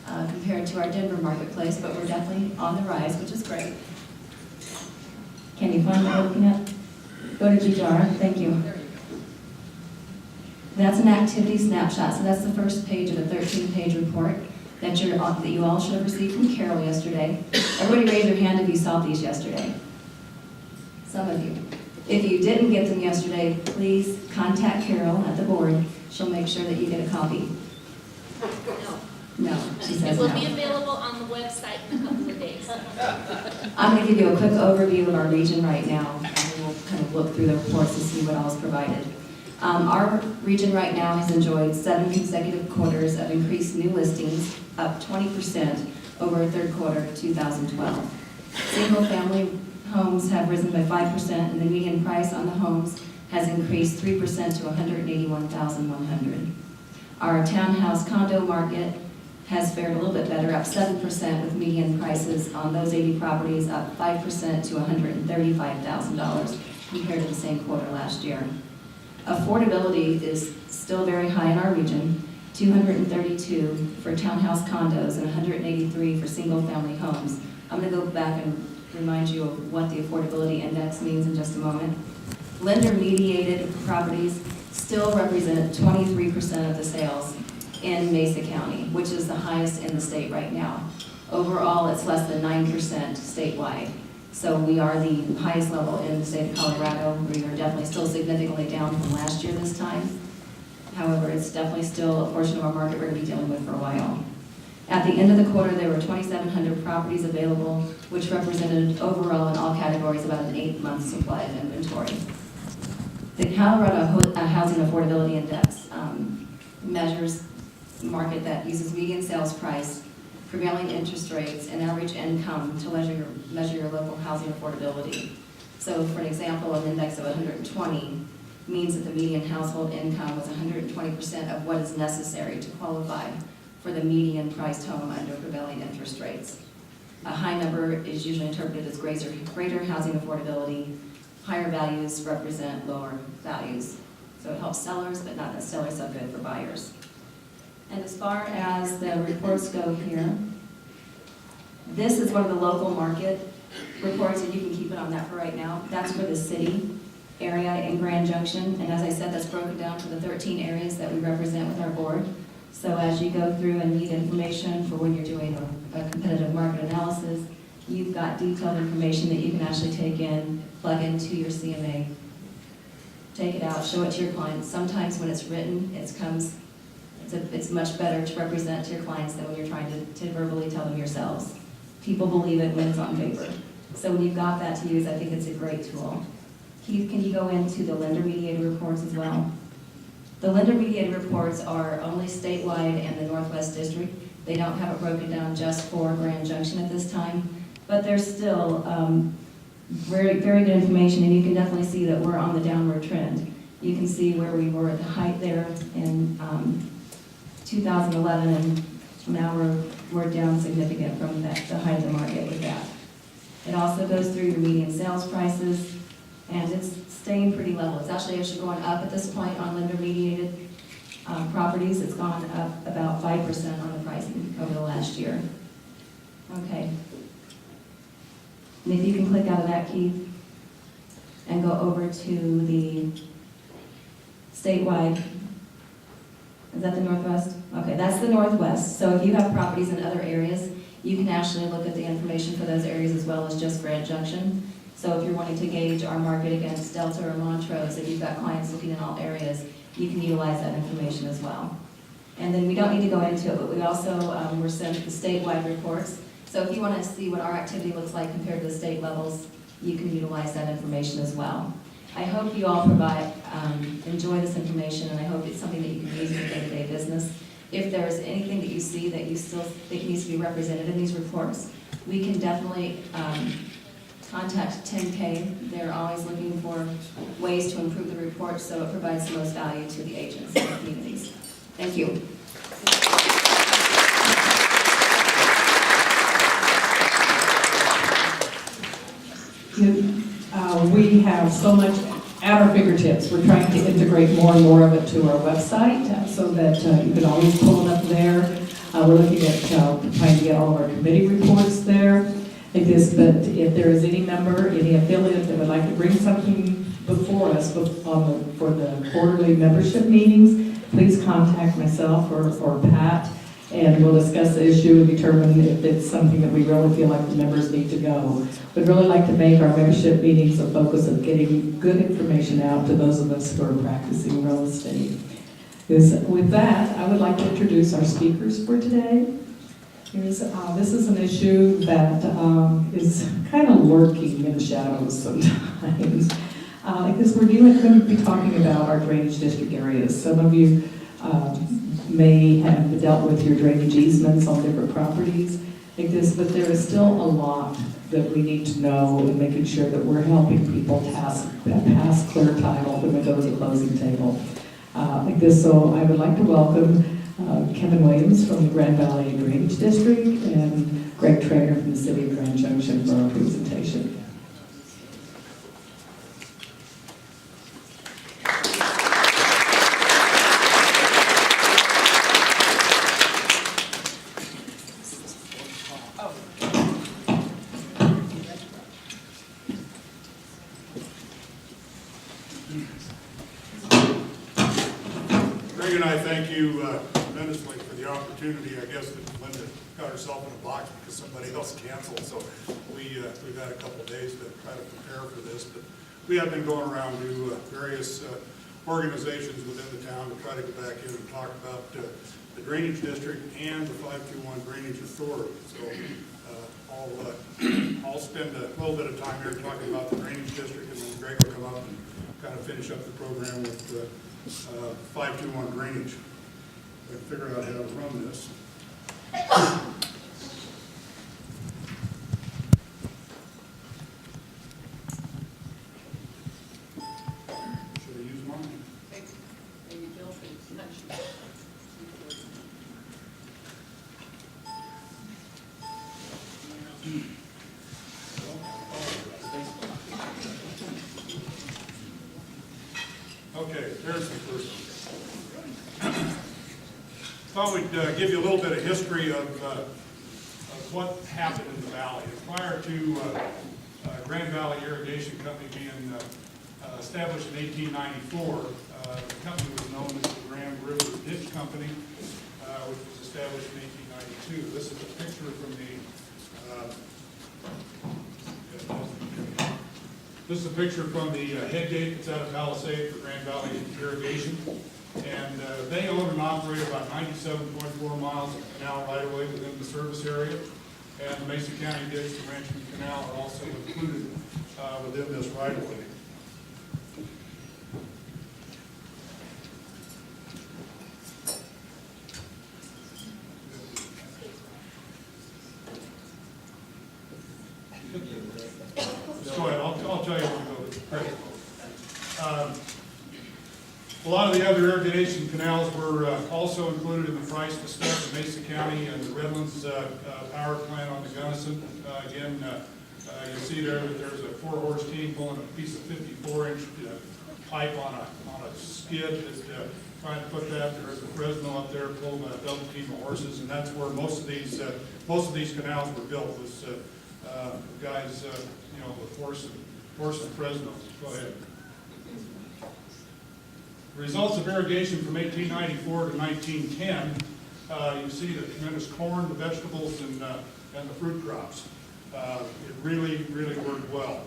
compared to our Denver marketplace, but we're definitely on the rise, which is great. Can you find what we're looking at? Go to GJAR, thank you. That's an activity snapshot, so that's the first page of a 13-page report that you all should have received from Carol yesterday. Everybody raise your hand if you saw these yesterday. some of you. If you didn't get them yesterday, please contact Carol at the board. She'll make sure that you get a copy. No, she It says will no. be available on the website in a couple of days. I'm going to give you a quick overview of our region right now, and we'll kind of look through the reports to see what all is provided. Our region right now has enjoyed 7 consecutive quarters of increased new listings, up 20% over third quarter 2012. Single-family homes have risen by 5%, and the median price on the homes has increased 3% to $181,100. Our townhouse condo market has fared a little bit better, up 7%, with median prices on those 80 properties up 5% to $135,000 compared to the same quarter last year. Affordability is still very high in our region, 232 for townhouse condos and 183 for single-family homes. I'm going to go back and remind you of what the affordability index means in just a moment. Lender-mediated properties still represent 23% of the sales in Mesa County, which is the highest in the state right now. Overall, it's less than 9% statewide. So we are the highest level in the state of Colorado. We are definitely still significantly down from last year this time. However, it's definitely still a portion of our market we're going to be dealing with for a while. At the end of the quarter, there were 2,700 properties available, which represented overall in all categories about an 8-month supply of inventory. The Colorado Housing Affordability Index measures a market that uses median sales price, prevailing interest rates, and average income to measure your local housing affordability. So for an example, an index of 120 means that the median household income was 120% of what is necessary to qualify for the median priced home under prevailing interest rates. A high number is usually interpreted as greater housing affordability. Higher values represent lower values. So it helps sellers, but not necessarily so good for buyers. And as far as the reports go here, this is one of the local market reports, and you can keep it on that for right now. That's for the city area in Grand Junction. And as I said, that's broken down to the 13 areas that we represent with our board. So as you go through and need information for when you're doing a competitive market analysis, you've got detailed information that you can actually take in, plug into your CMA, take it out, show it to your clients. Sometimes when it's written, it's much better to represent to your clients than when you're trying to verbally tell them yourselves. People believe it when it's on paper. So when you've got that to use, I think it's a great tool. Keith, can you go into the lender-mediated reports as well? The lender-mediated reports are only statewide and the Northwest District. They don't have it broken down just for Grand Junction at this time, but they're still very, very good information, and you can definitely see that we're on the downward trend. You can see where we were at the height there in 2011, and now we're down significant from the height of the market with that. It also goes through your median sales prices, and it's staying pretty level. It's actually going up at this point on lender-mediated properties. It's gone up about 5% on the pricing over the last year. Okay. And if you can click out of that, Keith, and go over to the statewide. Is that the Northwest? Okay, that's the Northwest. So if you have properties in other areas, you can actually look at the information for those areas as well as just Grand Junction. So if you're wanting to gauge our market against Delta or Montrose, if you've got clients looking in all areas, you can utilize that information as well. And then we don't need to go into it, but we also were sent the statewide reports. So if you want to see what our activity looks like compared to the state levels, you can utilize that information as well. I hope you all enjoy this information, and I hope it's something that you can use in your day-to-day business. If there's anything that you see that you still think needs to be represented in these reports, we can definitely contact 10K. They're always looking for ways to improve the report so it provides the most value to the agents and the communities. Thank you. We have so much at our fingertips. We're trying to integrate more and more of it to our website so that you can always pull it up there. We're looking at trying to get all of our committee reports there. But if there is any member, any affiliate that would like to bring something before us for the quarterly membership meetings, please contact myself or Pat. and we'll discuss the issue and determine if it's something that we really feel like the members need to go. We'd really like to make our membership meetings a focus of getting good information out to those of us who are practicing real estate. With that, I would like to introduce our speakers for today. This is an issue that is kind of lurking in the shadows sometimes. Because we're going to be talking about our drainage district areas. Some of you may have dealt with your drainage easements on different properties like this, but there is still a lot that we need to know and making sure that we're helping people pass clear title when we go to the closing table. Like this, so I would like to welcome Kevin Williams from the Grand Valley Drainage District and Greg Trainer from the City of Grand Junction for our presentation. Greg and I thank you tremendously for the opportunity. I guess that Linda got herself in a box because somebody else canceled, so we've had a couple of days to try to prepare for this. But we have been going around to various organizations within the town to try to get back in and talk about the drainage district and the 521 Drainage Authority. So I'll spend a little bit of time here talking about the drainage district, and then Greg will come up and kind of finish up the program with 521 drainage. I can figure out how to run this. Should I use mine? Okay, there's the first one. Thought we'd give you a little bit of history of what happened in the valley. Prior to Grand Valley Irrigation Company being established in 1894, the company was known as the Grand River Ditch Company, which was established in 1892. This is a picture from the This is a picture from the head gate that's out of Palisade for Grand Valley Irrigation. And they own and operate about 97.4 miles of canal right-of-way within the service area. And the Mason County Ditch, the Ranchman Canal are also included within this right-of-way. Go ahead, I'll tell you when we go to a lot of the other irrigation canals were also included in the price to start in Mesa County and the Redlands power plant on the Gunnison. Again, you'll see there that there's a 4-horse team pulling a piece of 54-inch pipe on a skid that's trying to put that. There's a Fresno up there pulling a double team of horses, and that's where most of these canals were built. Was guys, with horse and Fresno. Go ahead. The results of irrigation from 1894 to 1910, you see the tremendous corn, the vegetables, and the fruit crops. It really worked well.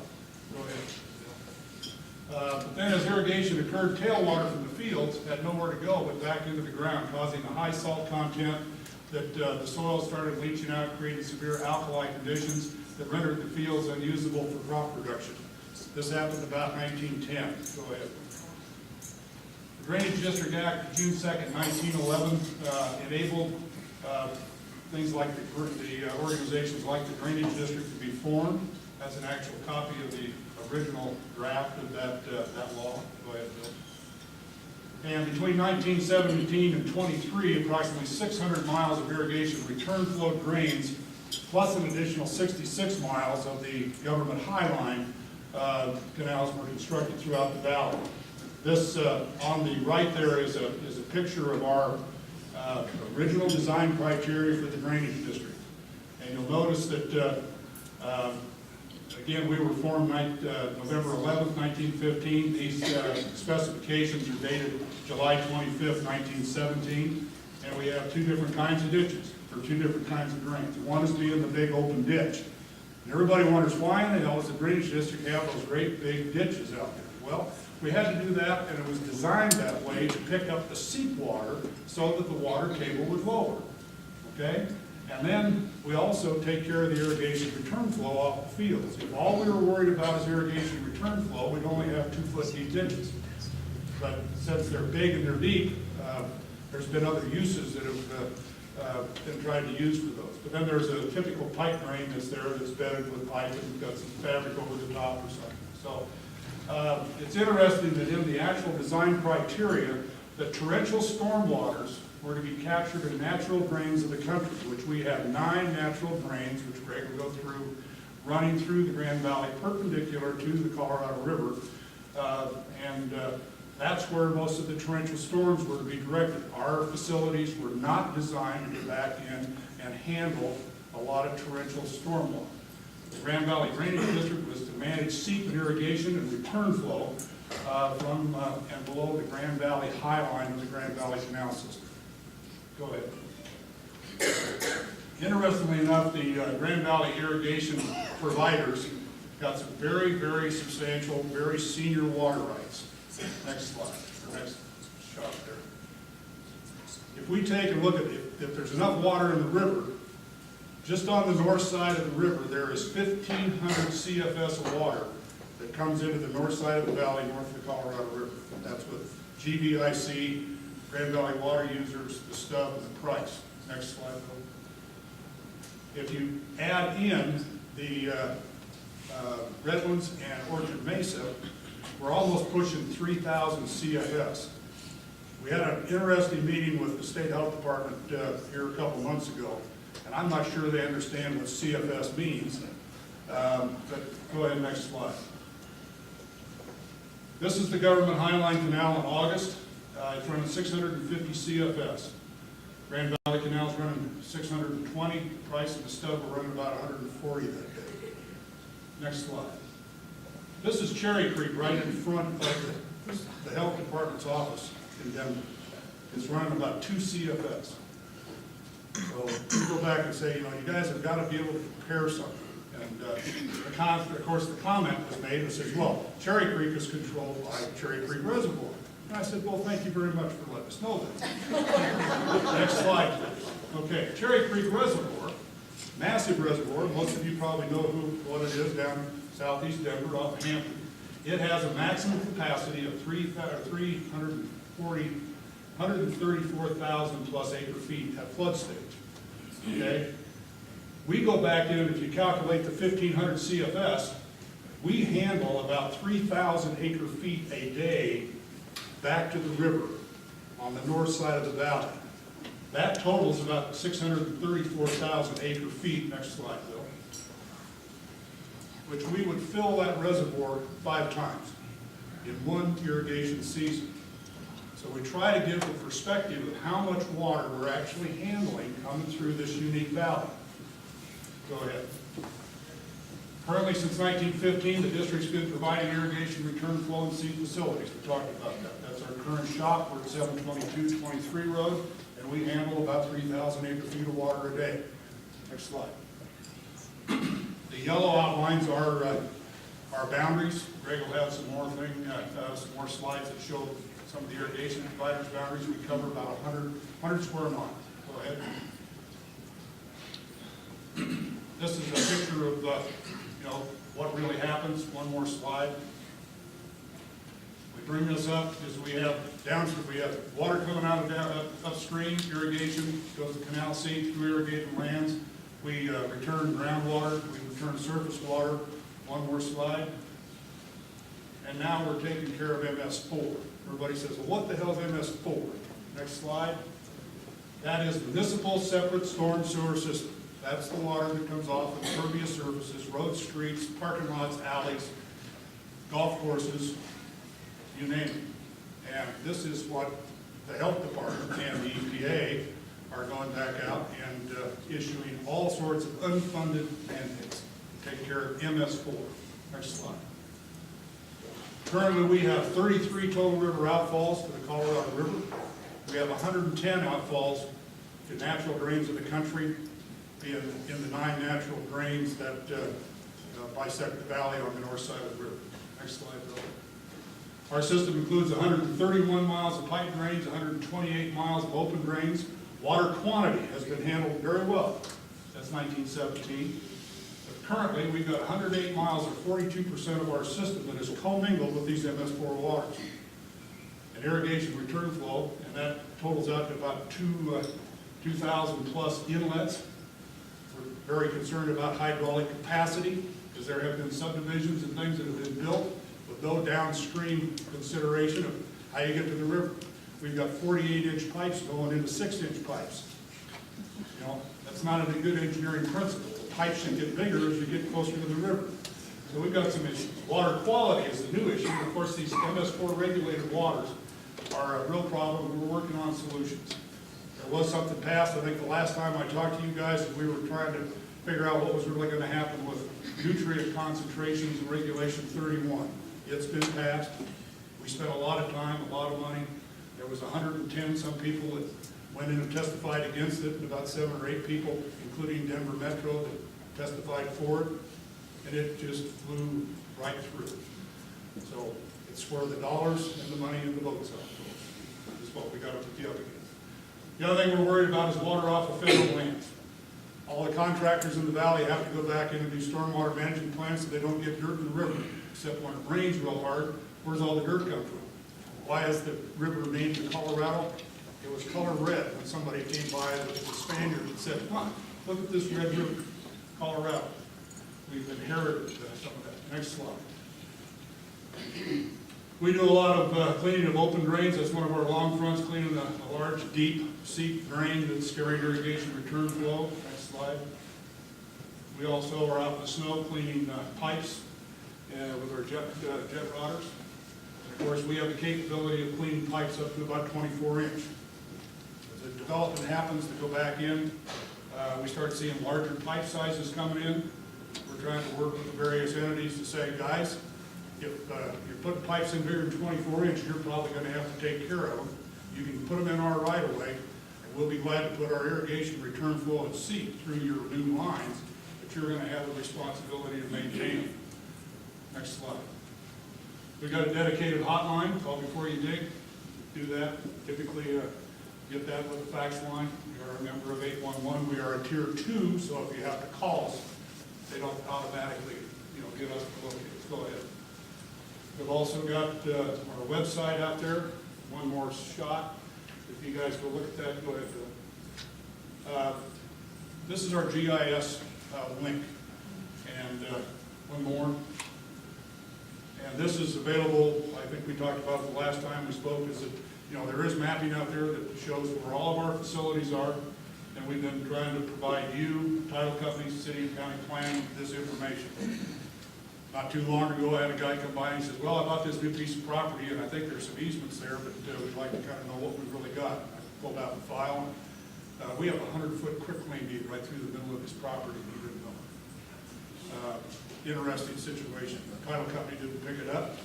Go ahead. But then as irrigation occurred, tailwater from the fields had nowhere to go but back into the ground, causing a high salt content that the soil started leaching out, creating severe alkali conditions that rendered the fields unusable for crop production. This happened about 1910. Go ahead. The Drainage District Act, June 2nd, 1911, enabled things like the organizations like the Drainage District to be formed. That's an actual copy of the original draft of that law. Go ahead, Bill. And between 1917 and 23, approximately 600 miles of irrigation return flow drains, plus an additional 66 miles of the government highline canals were constructed throughout the valley. This on the right there is a picture of our original design criteria for the drainage district. And you'll notice that, again, we were formed November 11th, 1915. These specifications are dated July 25th, 1917. And we have two different kinds of ditches for two different kinds of drains. One is being the big open ditch. And everybody wonders, why in the hell does the drainage district have those great big ditches out there? Well, we had to do that, and it was designed that way to pick up the seep water so that the water table would lower, okay? And then we also take care of the irrigation return flow off the fields. If all we were worried about is irrigation return flow, we'd only have 2-foot deep ditches. But since they're big and they're deep, there's been other uses that have been tried to use for those. But then there's a typical pipe drain that's there that's bedded with pipe and got some fabric over the top or something. So it's interesting that in the actual design criteria, the torrential stormwaters were to be captured in natural drains of the country, which we have 9 natural drains, which Greg will go through, running through the Grand Valley perpendicular to the Colorado River. That's where most of the torrential storms were to be directed. Our facilities were not designed to get back in and handle a lot of torrential stormwater. The Grand Valley Drainage District was to manage seep and irrigation and return flow from and below the Grand Valley high line of the Grand Valley Canal System. Go ahead. Interestingly enough, the Grand Valley irrigation providers got some very, very substantial, very senior water rights. Next slide, or next shot there. If we take a look at if there's enough water in the river, just on the north side of the river, there is 1,500 CFS of water that comes into the north side of the valley, north of the Colorado River. That's what GVIC, Grand Valley Water Users, the stub, and the price. Next slide, please. If you add in the Redlands and Orchard Mesa, we're almost pushing 3,000 CFS. We had an interesting meeting with the State Health Department here a couple months ago, and I'm not sure they understand what CFS means, but go ahead, next slide. This is the Government Highline Canal in August. It's running 650 CFS. Grand Valley Canal's running 620. The price of the stub we're running about 140 that day. Next slide. This is Cherry Creek right in front of the Health Department's office in Denver. It's running about 2 CFS. So we go back and say, you guys have got to be able to compare something. And of course, the comment was made that says, well, Cherry Creek is controlled by Cherry Creek Reservoir. And I said, well, thank you very much for letting us know that. Next slide, please. Okay, Cherry Creek Reservoir, massive reservoir. Most of you probably know what it is down southeast Denver off of Hampton. It has a maximum capacity of 134,000 plus acre feet at flood stage. Okay? We go back in, if you calculate the 1,500 CFS, we handle about 3,000 acre feet a day back to the river on the north side of the valley. That totals about 634,000 acre feet. Next slide, Bill. Which we would fill that reservoir 5 times in one irrigation season. So we try to give the perspective of how much water we're actually handling coming through this unique valley. Go ahead. Currently, since 1915, the district's been providing irrigation return flow and seed facilities. We talked about that. That's our current shop. We're at 722-23 Road, and we handle about 3,000 acre feet of water a day. Next slide. The yellow outlines our boundaries. Greg will have some more slides that show some of the irrigation providers' boundaries. We cover about 100 square miles. Go ahead. This is a picture of what really happens. One more slide. We bring this up because we have downstream. We have water coming out of upstream irrigation, goes to canal seep through irrigated lands. We return groundwater. We return surface water. One more slide. And now we're taking care of MS4. Everybody says, well, what the hell is MS4? Next slide. That is municipal separate storm sewer system. That's the water that comes off of impervious surfaces, roads, streets, parking lots, alleys, golf courses, you name it. And this is what the health department and the EPA are going back out and issuing all sorts of unfunded mandates to take care of MS4. Next slide. Currently, we have 33 total river outfalls to the Colorado River. We have 110 outfalls to natural drains of the country in the 9 natural drains that bisect the valley on the north side of the river. Next slide, Bill. Our system includes 131 miles of pipe drains, 128 miles of open drains. Water quantity has been handled very well. That's 1917. But currently, we've got 108 miles or 42% of our system that is commingled with these MS4 waters. And irrigation return flow, and that totals out to about 2,000 plus inlets. We're very concerned about hydraulic capacity, because there have been subdivisions and things that have been built with no downstream consideration of how you get to the river. We've got 48-inch pipes going into 6-inch pipes. You know, that's not a good engineering principle. The pipes should get bigger as you get closer to the river. So we've got some issues. Water quality is the new issue. Of course, these MS4 regulated waters are a real problem. We're working on solutions. There was something passed, I think the last time I talked to you guys, we were trying to figure out what was really going to happen with nutrient concentrations in Regulation 31. It's been passed. We spent a lot of time, a lot of money. There was 110 some people that went in and testified against it, and about 7 or 8 people, including Denver Metro, that testified for it, and it just flew right through. So it's where the dollars and the money and the votes are. Is what we got to be up against. The other thing we're worried about is water off of federal lands. All the contractors in the valley have to go back in and do stormwater management plans so they don't get dirt in the river. Except when it rains real hard, where's all the dirt come from? Why is the river named the Colorado? It was color red when somebody came by, it was a Spaniard that said, "Huh, look at this red river, Colorado." We've inherited some of that. Next slide. We do a lot of cleaning of open drains. That's one of our long fronts, cleaning a large, deep, seep drain that's carrying irrigation return flow. Next slide. We also are out in the snow cleaning pipes with our jet rodders. And of course, we have the capability of cleaning pipes up to about 24 inch. As the development happens to go back in, we start seeing larger pipe sizes coming in. We're trying to work with the various entities to say, guys, if you're putting pipes in bigger than 24 inch, you're probably going to have to take care of them. You can put them in our right of way, and we'll be glad to put our irrigation return flow and seep through your new lines, but you're going to have the responsibility to maintain them. Next slide. We've got a dedicated hotline, call before you dig. Do that. Typically get that with a fax line. We are a member of 811. We are a tier 2, so if you have to call us, they don't automatically, get us to locate us. Go ahead. We've also got our website out there. One more shot. If you guys go look at that, go ahead, Bill. This is our GIS link. And one more. And this is available, I think we talked about it the last time we spoke, is that, there is mapping out there that shows where all of our facilities are. And we've been trying to provide you, title companies, city and county planning, this information. Not too long ago, I had a guy come by and he says, well, I bought this new piece of property and I think there's some easements there, but we'd like to kind of know what we've really got. I pulled out the file. We have a 100-foot quitclaim deed right through the middle of this property. He didn't know. Interesting situation. The title company didn't pick it up.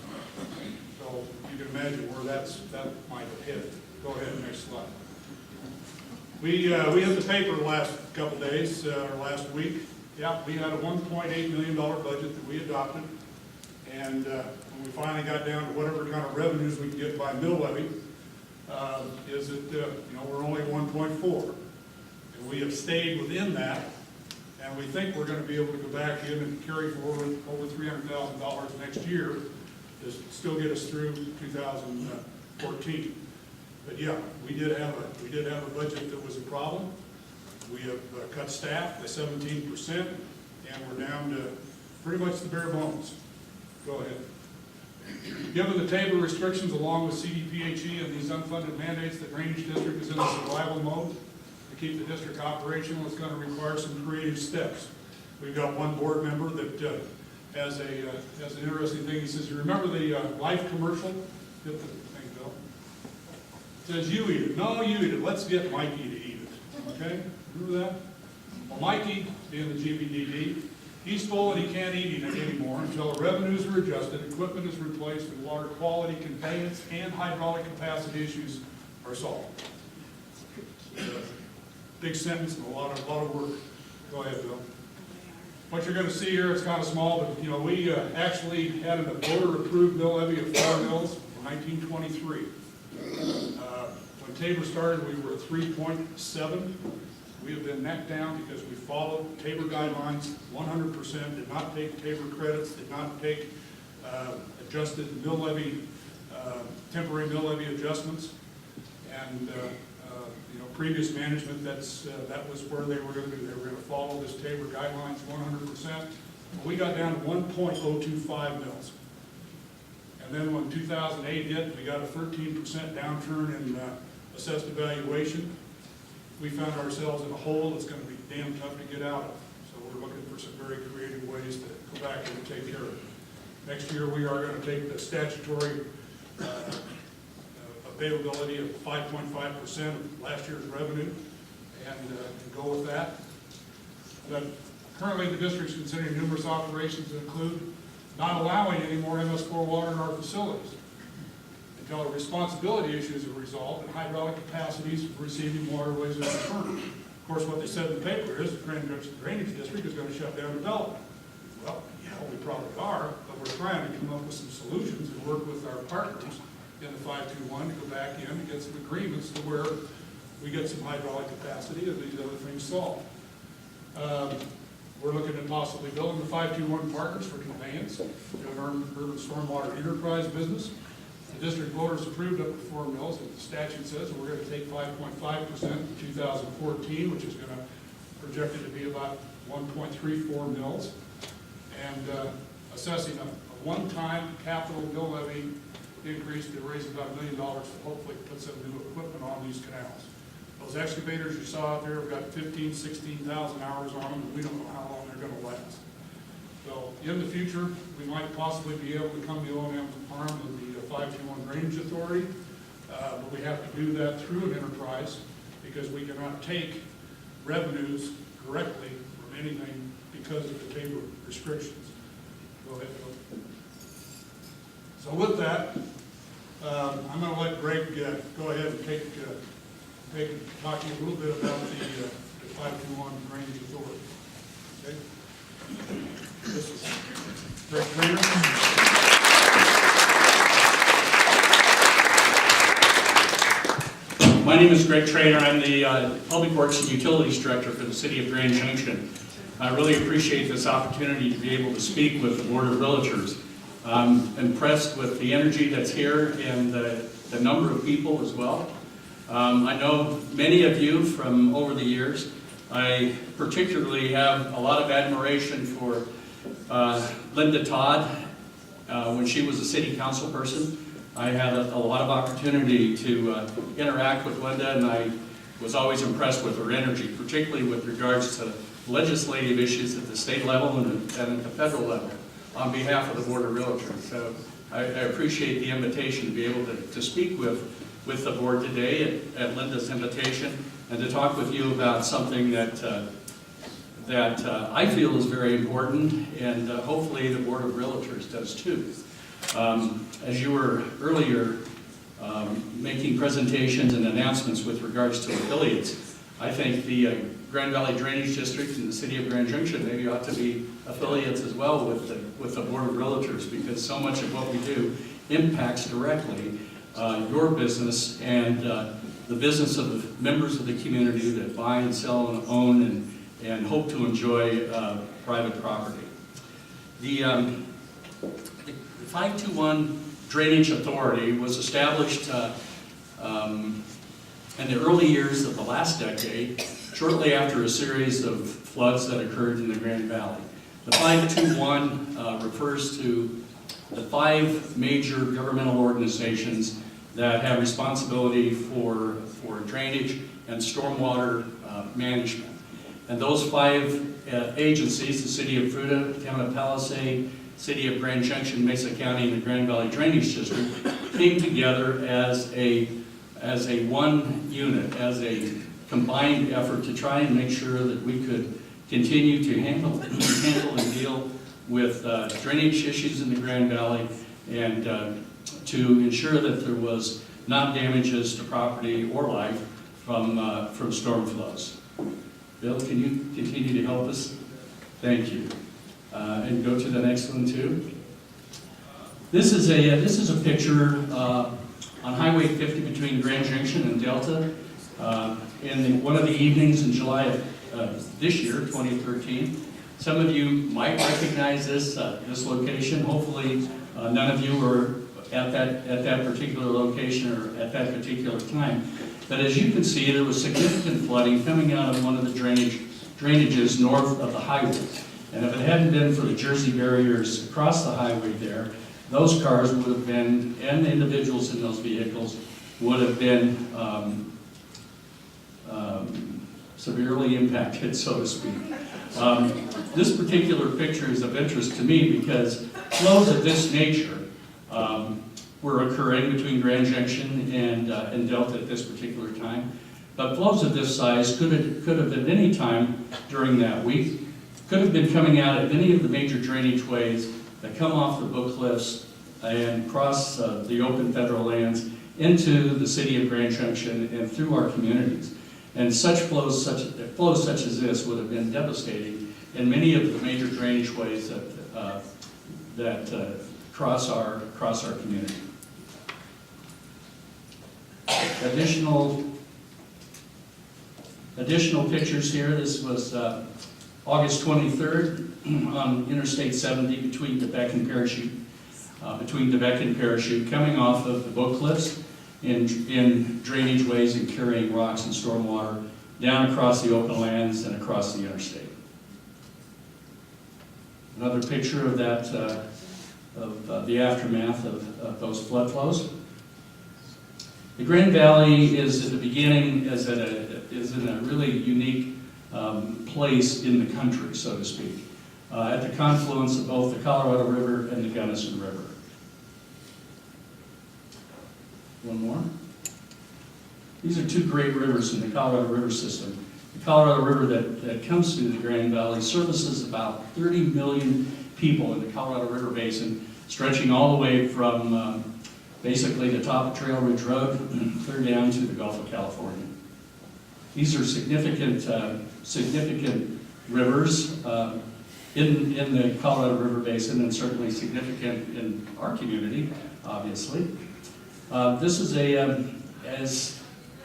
So you can imagine where that might have hit. Go ahead, next slide. We hit the paper the last couple days, or last week. Yeah, we had a $1.8 million budget that we adopted, and when we finally got down to whatever kind of revenues we can get by mill levy, is that we're only 1.4, and we have stayed within that, and we think we're going to be able to go back in and carry forward over $300,000 next year to still get us through 2014. But yeah, we did have a budget that was a problem. We have cut staff by 17%, and we're down to pretty much the bare bones. Go ahead. Given the table restrictions along with CDPHE and these unfunded mandates, the drainage district is in a survival mode. To keep the district operational, it's going to require some creative steps. We've got one board member that has an interesting thing. He says, you remember the Life commercial? Get the thing, Bill. It says, you eat it. No, you eat it. Let's get Mikey to eat it. Okay? Remember that? Well, Mikey, being the GBDD, he's full and he can't eat it anymore until the revenues are adjusted, equipment is replaced, and water quality, conveyance, and hydraulic capacity issues are solved. Big sentence and a lot of work. Go ahead, Bill. What you're going to see here, it's kind of small, but you know, we actually had a voter-approved mill levy of 4 mills in 1923. When Tabor started, we were at 3.7. We have been neck down because we followed Tabor guidelines 100%, did not take Tabor credits, did not take adjusted mill levy, temporary mill levy adjustments. And you know, previous management, that was where they were going to be. They were going to follow this Tabor guidelines 100%. We got down to 1.025 mils. And then when 2008 hit, we got a 13% downturn in assessed evaluation. We found ourselves in a hole that's going to be damn tough to get out of. So we're looking for some very creative ways to go back and take care of it. Next year, we are going to take the statutory availability of 5.5% of last year's revenue and go with that. But currently, the district is considering numerous operations that include not allowing any more MS4 water in our facilities until a responsibility issues are resolved and hydraulic capacities for receiving waterways are determined. Of course, what they said in the paper is the Grand Junction Drainage District is going to shut down development. Well, yeah, we probably are, but we're trying to come up with some solutions and work with our partners in the 521 to go back in and get some agreements to where we get some hydraulic capacity and these other things solved. We're looking at possibly building the 521 partners for conveyance, doing our urban stormwater enterprise business. The district voters approved up to 4 mills, and the statute says we're going to take 5.5% in 2014, which is going to projected to be about 1.34 mills, and assessing a one-time capital mill levy increase to raise about $1 million to hopefully put some new equipment on these canals. Those excavators you saw out there have got 15,000, 16,000 hours on them, and we don't know how long they're going to last. So in the future, we might possibly be able to come to O&M arm of the 521 Drainage Authority, but we have to do that through an enterprise because we cannot take revenues directly from anything because of the Tabor restrictions. Go ahead, Bill. So with that, I'm going to let Greg go ahead and talk to you a little bit about the 521 Drainage Authority. Okay? This is Greg Trainer. My name is Greg Trainer. I'm the Public Works and Utilities Director for the City of Grand Junction. I really appreciate this opportunity to be able to speak with the Board of Realtors. I'm impressed with the energy that's here and the number of people as well. I know many of you from over the years. I particularly have a lot of admiration for Linda Todd when she was a city council person. I had a lot of opportunity to interact with Linda, and I was always impressed with her energy, particularly with regards to legislative issues at the state level and at the federal level on behalf of the Board of Realtors. So I appreciate the invitation to be able to speak with the board today at Linda's invitation and to talk with you about something that I feel is very important, and hopefully the Board of Realtors does too. As you were earlier making presentations and announcements with regards to affiliates, I think the Grand Valley Drainage District and the City of Grand Junction maybe ought to be affiliates as well with the Board of Realtors, because so much of what we do impacts directly your business and the business of the members of the community that buy and sell and own and hope to enjoy private property. The 521 Drainage Authority was established in the early years of the last decade, shortly after a series of floods that occurred in the Grand Valley. The 521 refers to the 5 major governmental organizations that have responsibility for drainage and stormwater management. And those 5 agencies, the City of Fruita, Town of Palisade, City of Grand Junction, Mesa County, and the Grand Valley Drainage District, came together as a one unit, as a combined effort to try and make sure that we could continue to handle and deal with drainage issues in the Grand Valley, and to ensure that there was not damages to property or life from storm flows. Bill, can you continue to help us? Thank you. And go to the next one too. This is a picture on Highway 50 between Grand Junction and Delta. In one of the evenings in July of this year, 2013. Some of you might recognize this location. Hopefully, none of you were at that particular location or at that particular time. But as you can see, there was significant flooding coming out of one of the drainages north of the highway. And if it hadn't been for the Jersey barriers across the highway there, those cars would have been, and the individuals in those vehicles would have been severely impacted, so to speak. This particular picture is of interest to me because flows of this nature were occurring between Grand Junction and Delta at this particular time. But flows of this size could have at any time during that week, could have been coming out at any of the major drainage ways that come off the book cliffs and cross the open federal lands into the city of Grand Junction and through our communities. And flows such as this would have been devastating in many of the major drainage ways that cross our community. Additional pictures here. This was August 23rd on Interstate 70 between Quebec and Parachute. Coming off of the book cliffs in drainage ways and carrying rocks and stormwater down across the open lands and across the interstate. Another picture of that, of the aftermath of those flood flows. The Grand Valley is at the beginning, is in a really unique place in the country, so to speak, at the confluence of both the Colorado River and the Gunnison River. One more. These are two great rivers in the Colorado River system. The Colorado River that comes through the Grand Valley services about 30 million people in the Colorado River Basin, stretching all the way from basically the top of Trail Ridge Road clear down to the Gulf of California. These are significant rivers in the Colorado River Basin, and certainly significant in our community, obviously. This is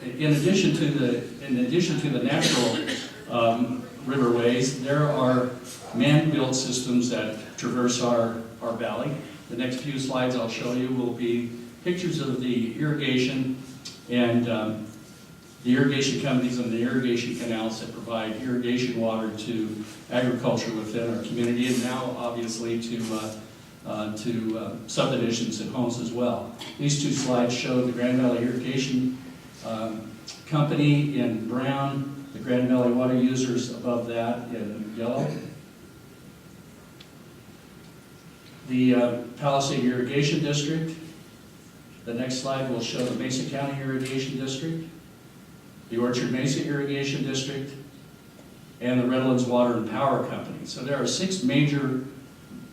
in addition to the natural riverways, there are man-built systems that traverse our valley. The next few slides I'll show you will be pictures of the irrigation and the irrigation companies and the irrigation canals that provide irrigation water to agriculture within our community, and now obviously to subdivisions and homes as well. These two slides show the Grand Valley Irrigation Company in brown, the Grand Valley Water Users above that in yellow. The Palisade Irrigation District. The next slide will show the Mesa County Irrigation District, the Orchard Mesa Irrigation District, and the Redlands Water and Power Company. So there are 6 major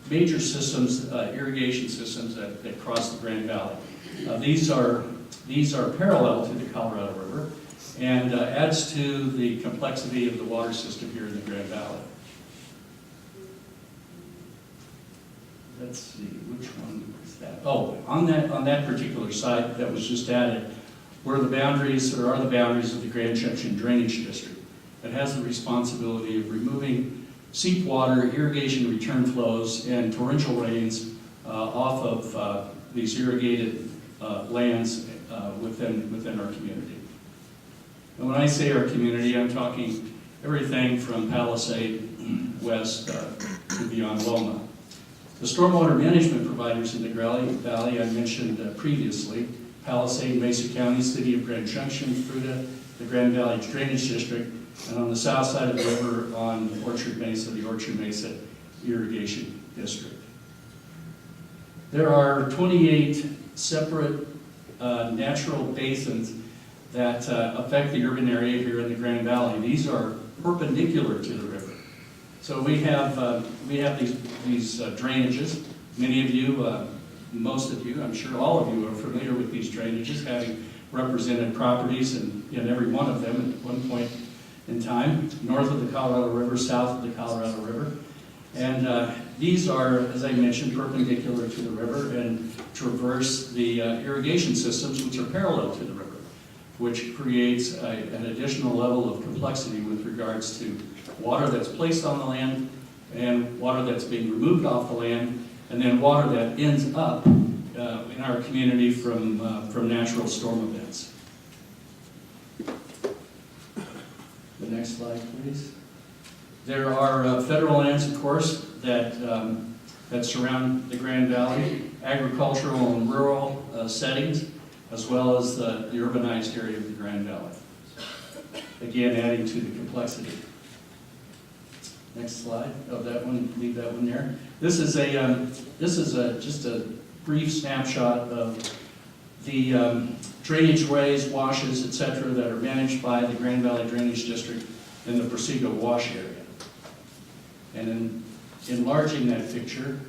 systems, irrigation systems that cross the Grand Valley. These are parallel to the Colorado River and adds to the complexity of the water system here in the Grand Valley. Let's see, which one is that? Oh, on that particular site that was just added are the boundaries of the Grand Junction Drainage District. It has the responsibility of removing seep water, irrigation return flows, and torrential rains off of these irrigated lands within our community. And when I say our community, I'm talking everything from Palisade west to beyond Loma. The stormwater management providers in the Valley I mentioned previously, Palisade, Mesa County, City of Grand Junction, Fruita, the Grand Valley Drainage District, and on the south side of the river on Orchard Mesa, the Orchard Mesa Irrigation District. There are 28 separate natural basins that affect the urban area here in the Grand Valley. These are perpendicular to the river. So we have these drainages. Many of you, most of you, I'm sure all of you are familiar with these drainages, having represented properties in every one of them at one point in time, north of the Colorado River, south of the Colorado River. And these are, as I mentioned, perpendicular to the river and traverse the irrigation systems which are parallel to the river, which creates an additional level of complexity with regards to water that's placed on the land and water that's being removed off the land, and then water that ends up in our community from natural storm events. The next slide, please. There are federal lands, of course, that surround the Grand Valley, agricultural and rural settings, as well as the urbanized area of the Grand Valley. Again, adding to the complexity. Next slide. Oh, that one. Leave that one there. This is just a brief snapshot of the drainage ways, washes, etc., that are managed by the Grand Valley Drainage District in the Persigo Wash area. And in enlarging that picture,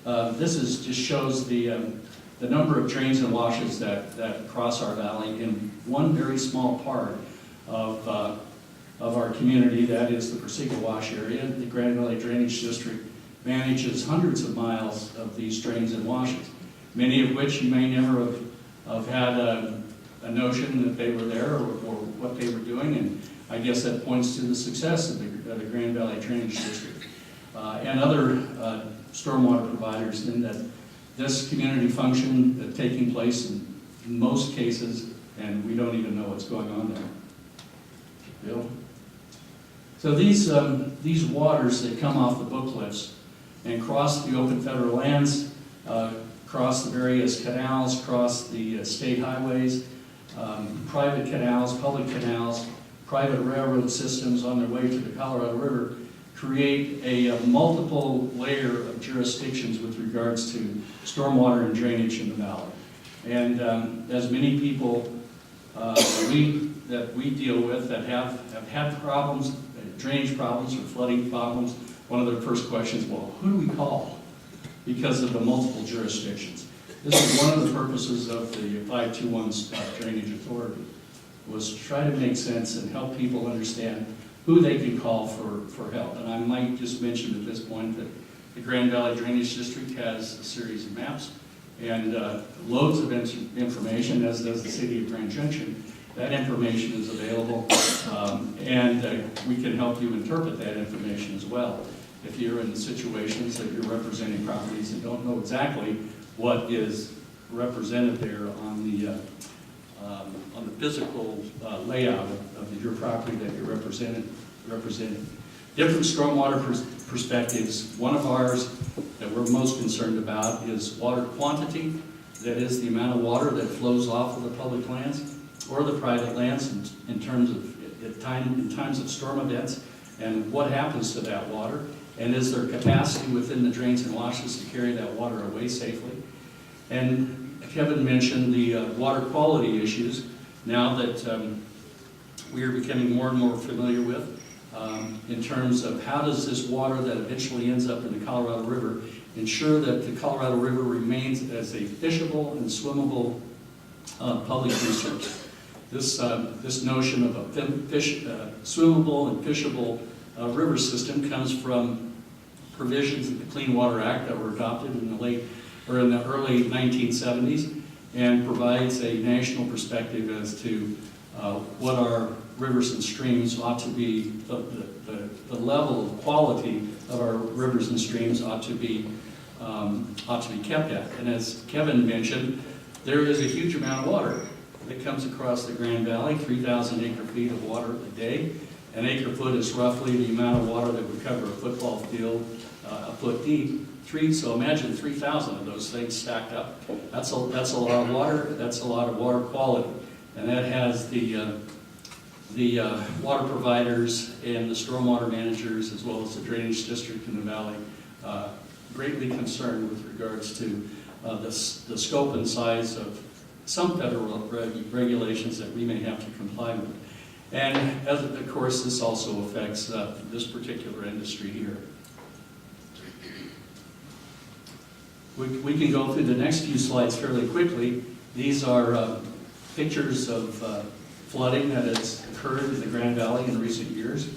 just shows the number of drains and washes that cross our valley in one very small part of our community. That is the Persigo Wash area. The Grand Valley Drainage District manages hundreds of miles of these drains and washes, many of which you may never have had a notion that they were there or what they were doing, and I guess that points to the success of the Grand Valley Drainage District and other stormwater providers, in that this community function taking place in most cases, and we don't even know what's going on there. Bill? So these waters that come off the book cliffs and cross the open federal lands, cross the various canals, cross the state highways, private canals, public canals, private railroad systems on their way to the Colorado River, create a multiple layer of jurisdictions with regards to stormwater and drainage in the valley. And as many people that we deal with that have had problems, drainage problems or flooding problems, one of their first questions, well, who do we call? Because of the multiple jurisdictions. This is one of the purposes of the 521 Drainage Authority, was to try to make sense and help people understand who they can call for help. And I might just mention at this point that the Grand Valley Drainage District has a series of maps and loads of information, as does the city of Grand Junction. That information is available, and we can help you interpret that information as well. If you're in situations that you're representing properties and don't know exactly what is represented there on the physical layout of your property that you're representing. Different stormwater perspectives. One of ours that we're most concerned about is water quantity. That is the amount of water that flows off of the public lands or the private lands in terms of in times of storm events, and what happens to that water, and is there capacity within the drains and washes to carry that water away safely. And Kevin mentioned the water quality issues now that we are becoming more and more familiar with in terms of how does this water that eventually ends up in the Colorado River ensure that the Colorado River remains as a fishable and swimmable public resource. This notion of a swimmable and fishable river system comes from provisions of the Clean Water Act that were adopted in the early 1970s, and provides a national perspective as to what our rivers and streams ought to be, the level of quality of our rivers and streams ought to be kept at. And as Kevin mentioned, there is a huge amount of water that comes across the Grand Valley, 3,000 acre-feet of water a day. An acre-foot is roughly the amount of water that would cover a football field a foot deep. So imagine 3,000 of those things stacked up. That's a lot of water. That's a lot of water quality, and that has the water providers and the stormwater managers, as well as the drainage district in the valley, greatly concerned with regards to the scope and size of some federal regulations that we may have to comply with. And of course, this also affects this particular industry here. We can go through the next few slides fairly quickly These are pictures of flooding that has occurred in the Grand Valley in recent years.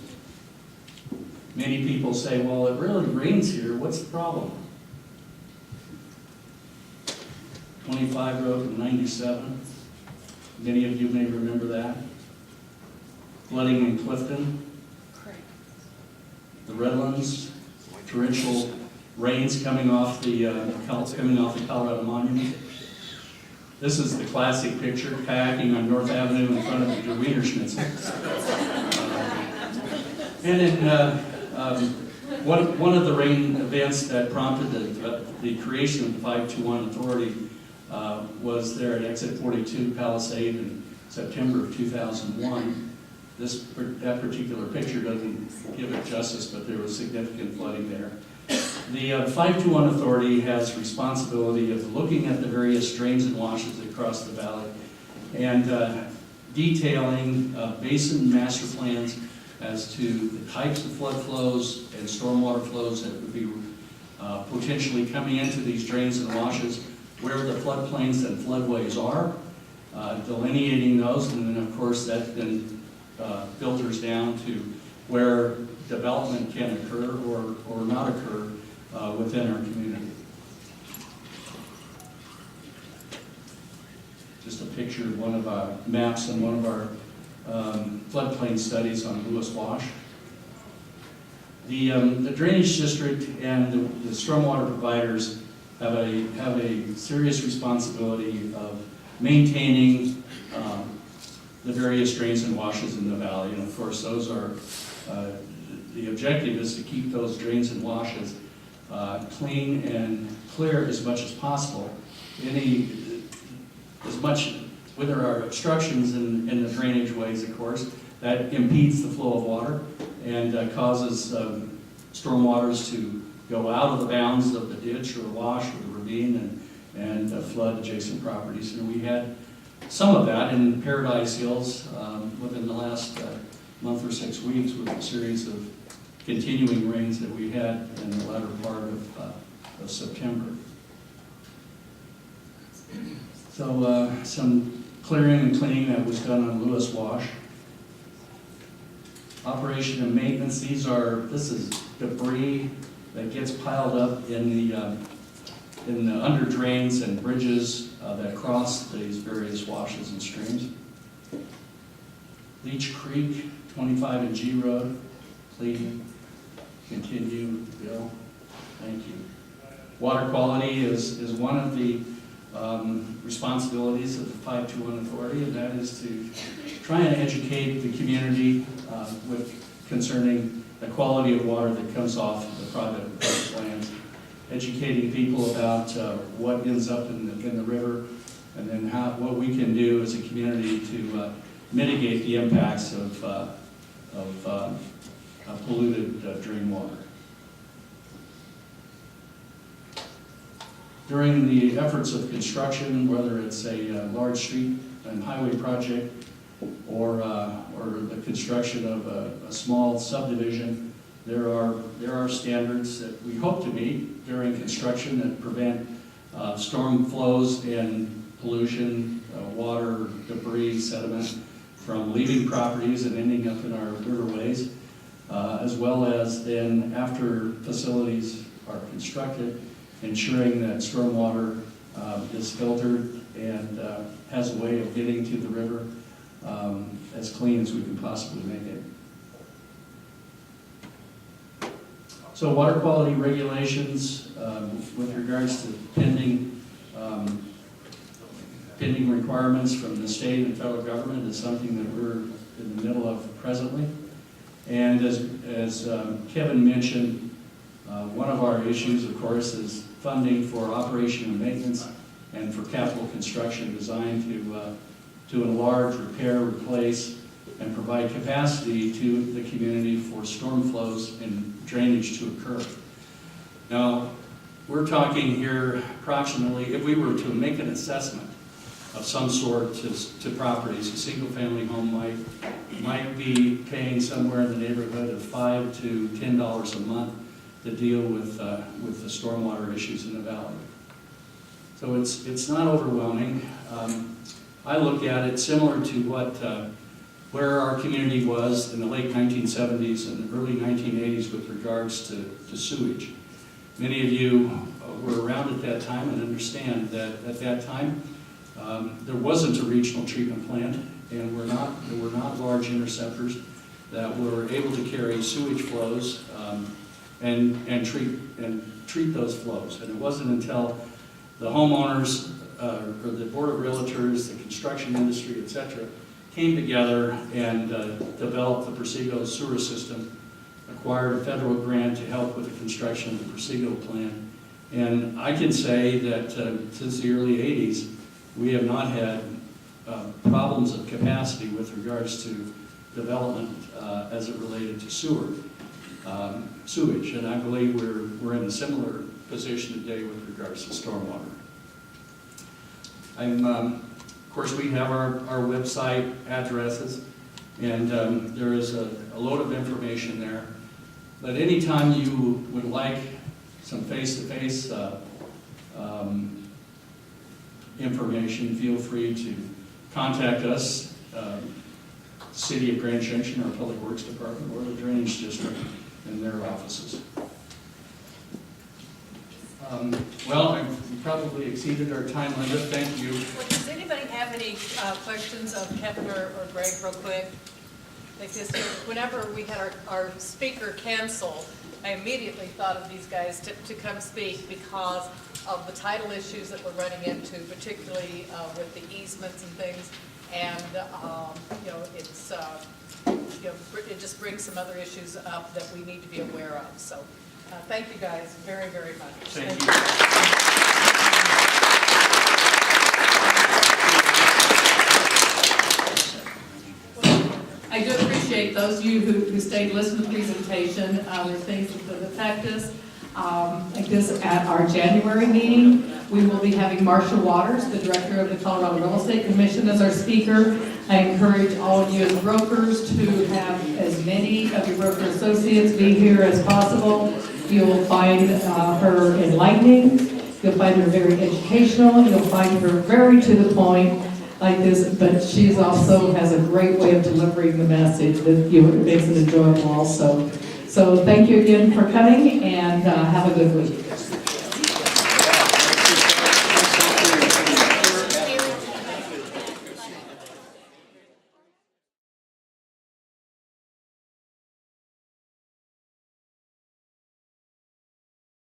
Many people say, well, it really rains here, what's the problem? 25 Road and 97. Many of you may remember that. Flooding in Clifton. The Redlands, torrential rains coming off the Colorado Monument. This is the classic picture, kayaking on North Avenue in front of the Wiener Schnitzel. And in one of the rain events that prompted the creation of the 521 Authority was there at Exit 42 Palisade in September of 2001. That particular picture doesn't give it justice, but there was significant flooding there. The 521 Authority has responsibility of looking at the various drains and washes across the valley and detailing basin master plans as to the types of flood flows and stormwater flows that would be potentially coming into these drains and washes, where the floodplains and floodways are, delineating those, and then of course that then filters down to where development can occur or not occur within our community. Just a picture of one of our maps and one of our floodplain studies on Lewis Wash. The drainage district and the stormwater providers have a serious responsibility of maintaining the various drains and washes in the valley. And of course, those are, the objective is to keep those drains and washes clean and clear as much as possible. When there are obstructions in the drainage ways, of course, that impedes the flow of water and causes stormwaters to go out of the bounds of the ditch or the wash or the ravine and flood adjacent properties. And we had some of that in Paradise Hills within the last month or 6 weeks with a series of continuing rains that we had in the latter part of September. So some clearing and cleaning that was done on Lewis Wash. Operation and maintenance, this is debris that gets piled up in the under drains and bridges that cross these various washes and streams. Leech Creek, 25 and G Road, please continue, Bill. Thank you. Water quality is one of the responsibilities of the 521 Authority, and that is to try and educate the community concerning the quality of water that comes off the private lands, educating people about what ends up in the river, and then what we can do as a community to mitigate the impacts of polluted drain water. During the efforts of construction, whether it's a large street and highway project or the construction of a small subdivision, there are standards that we hope to meet during construction that prevent storm flows and pollution, water, debris, sediment from leaving properties and ending up in our riverways, as well as then after facilities are constructed, ensuring that stormwater is filtered and has a way of getting to the river as clean as we can possibly make it. So water quality regulations with regards to pending requirements from the state and federal government is something that we're in the middle of presently. And as Kevin mentioned, one of our issues, of course, is funding for operation and maintenance and for capital construction designed to enlarge, repair, replace, and provide capacity to the community for storm flows and drainage to occur. Now, we're talking here approximately, if we were to make an assessment of some sort to properties, a single-family home might be paying somewhere in the neighborhood of $5 to $10 a month to deal with the stormwater issues in the valley. So it's not overwhelming. I look at it similar to where our community was in the late 1970s and early 1980s with regards to sewage. Many of you were around at that time and understand that at that time there wasn't a regional treatment plant, and there were not large interceptors that were able to carry sewage flows and treat those flows. And it wasn't until the homeowners or the Board of Realtors, the construction industry, etc., came together and developed the Presidio sewer system, acquired a federal grant to help with the construction of the Presidio plant. And I can say that since the early 80s, we have not had problems of capacity with regards to development as it related to sewage. And I believe we're in a similar position today with regards to stormwater. Of course, we have our website addresses, and there is a load of information there. But anytime you would like some face-to-face information, feel free to contact us, City of Grand Junction, our Public Works Department, or the Drainage District in their offices. Well, I've probably exceeded our time limit. Thank you. Well, does anybody have any questions of Kevin or Greg real quick? Because whenever we had our speaker cancel, I immediately thought of these guys to come speak because of the title issues that we're running into, particularly with the easements and things. And, it's, it just brings some other issues up that we need to be aware of. So thank you guys very, very much. Thank you. I do appreciate those of you who stayed to listen to the presentation. There's things that affect us. Like this, at our January meeting, we will be having Marcia Waters, the director of the Colorado Real Estate Commission, as our speaker. I encourage all of you as brokers to have as many of your broker associates be here as possible. You will find her enlightening. You'll find her very educational. You'll find her very to the point like this, but she also has a great way of delivering the message that makes it enjoyable also. So thank you again for coming, and have a good week.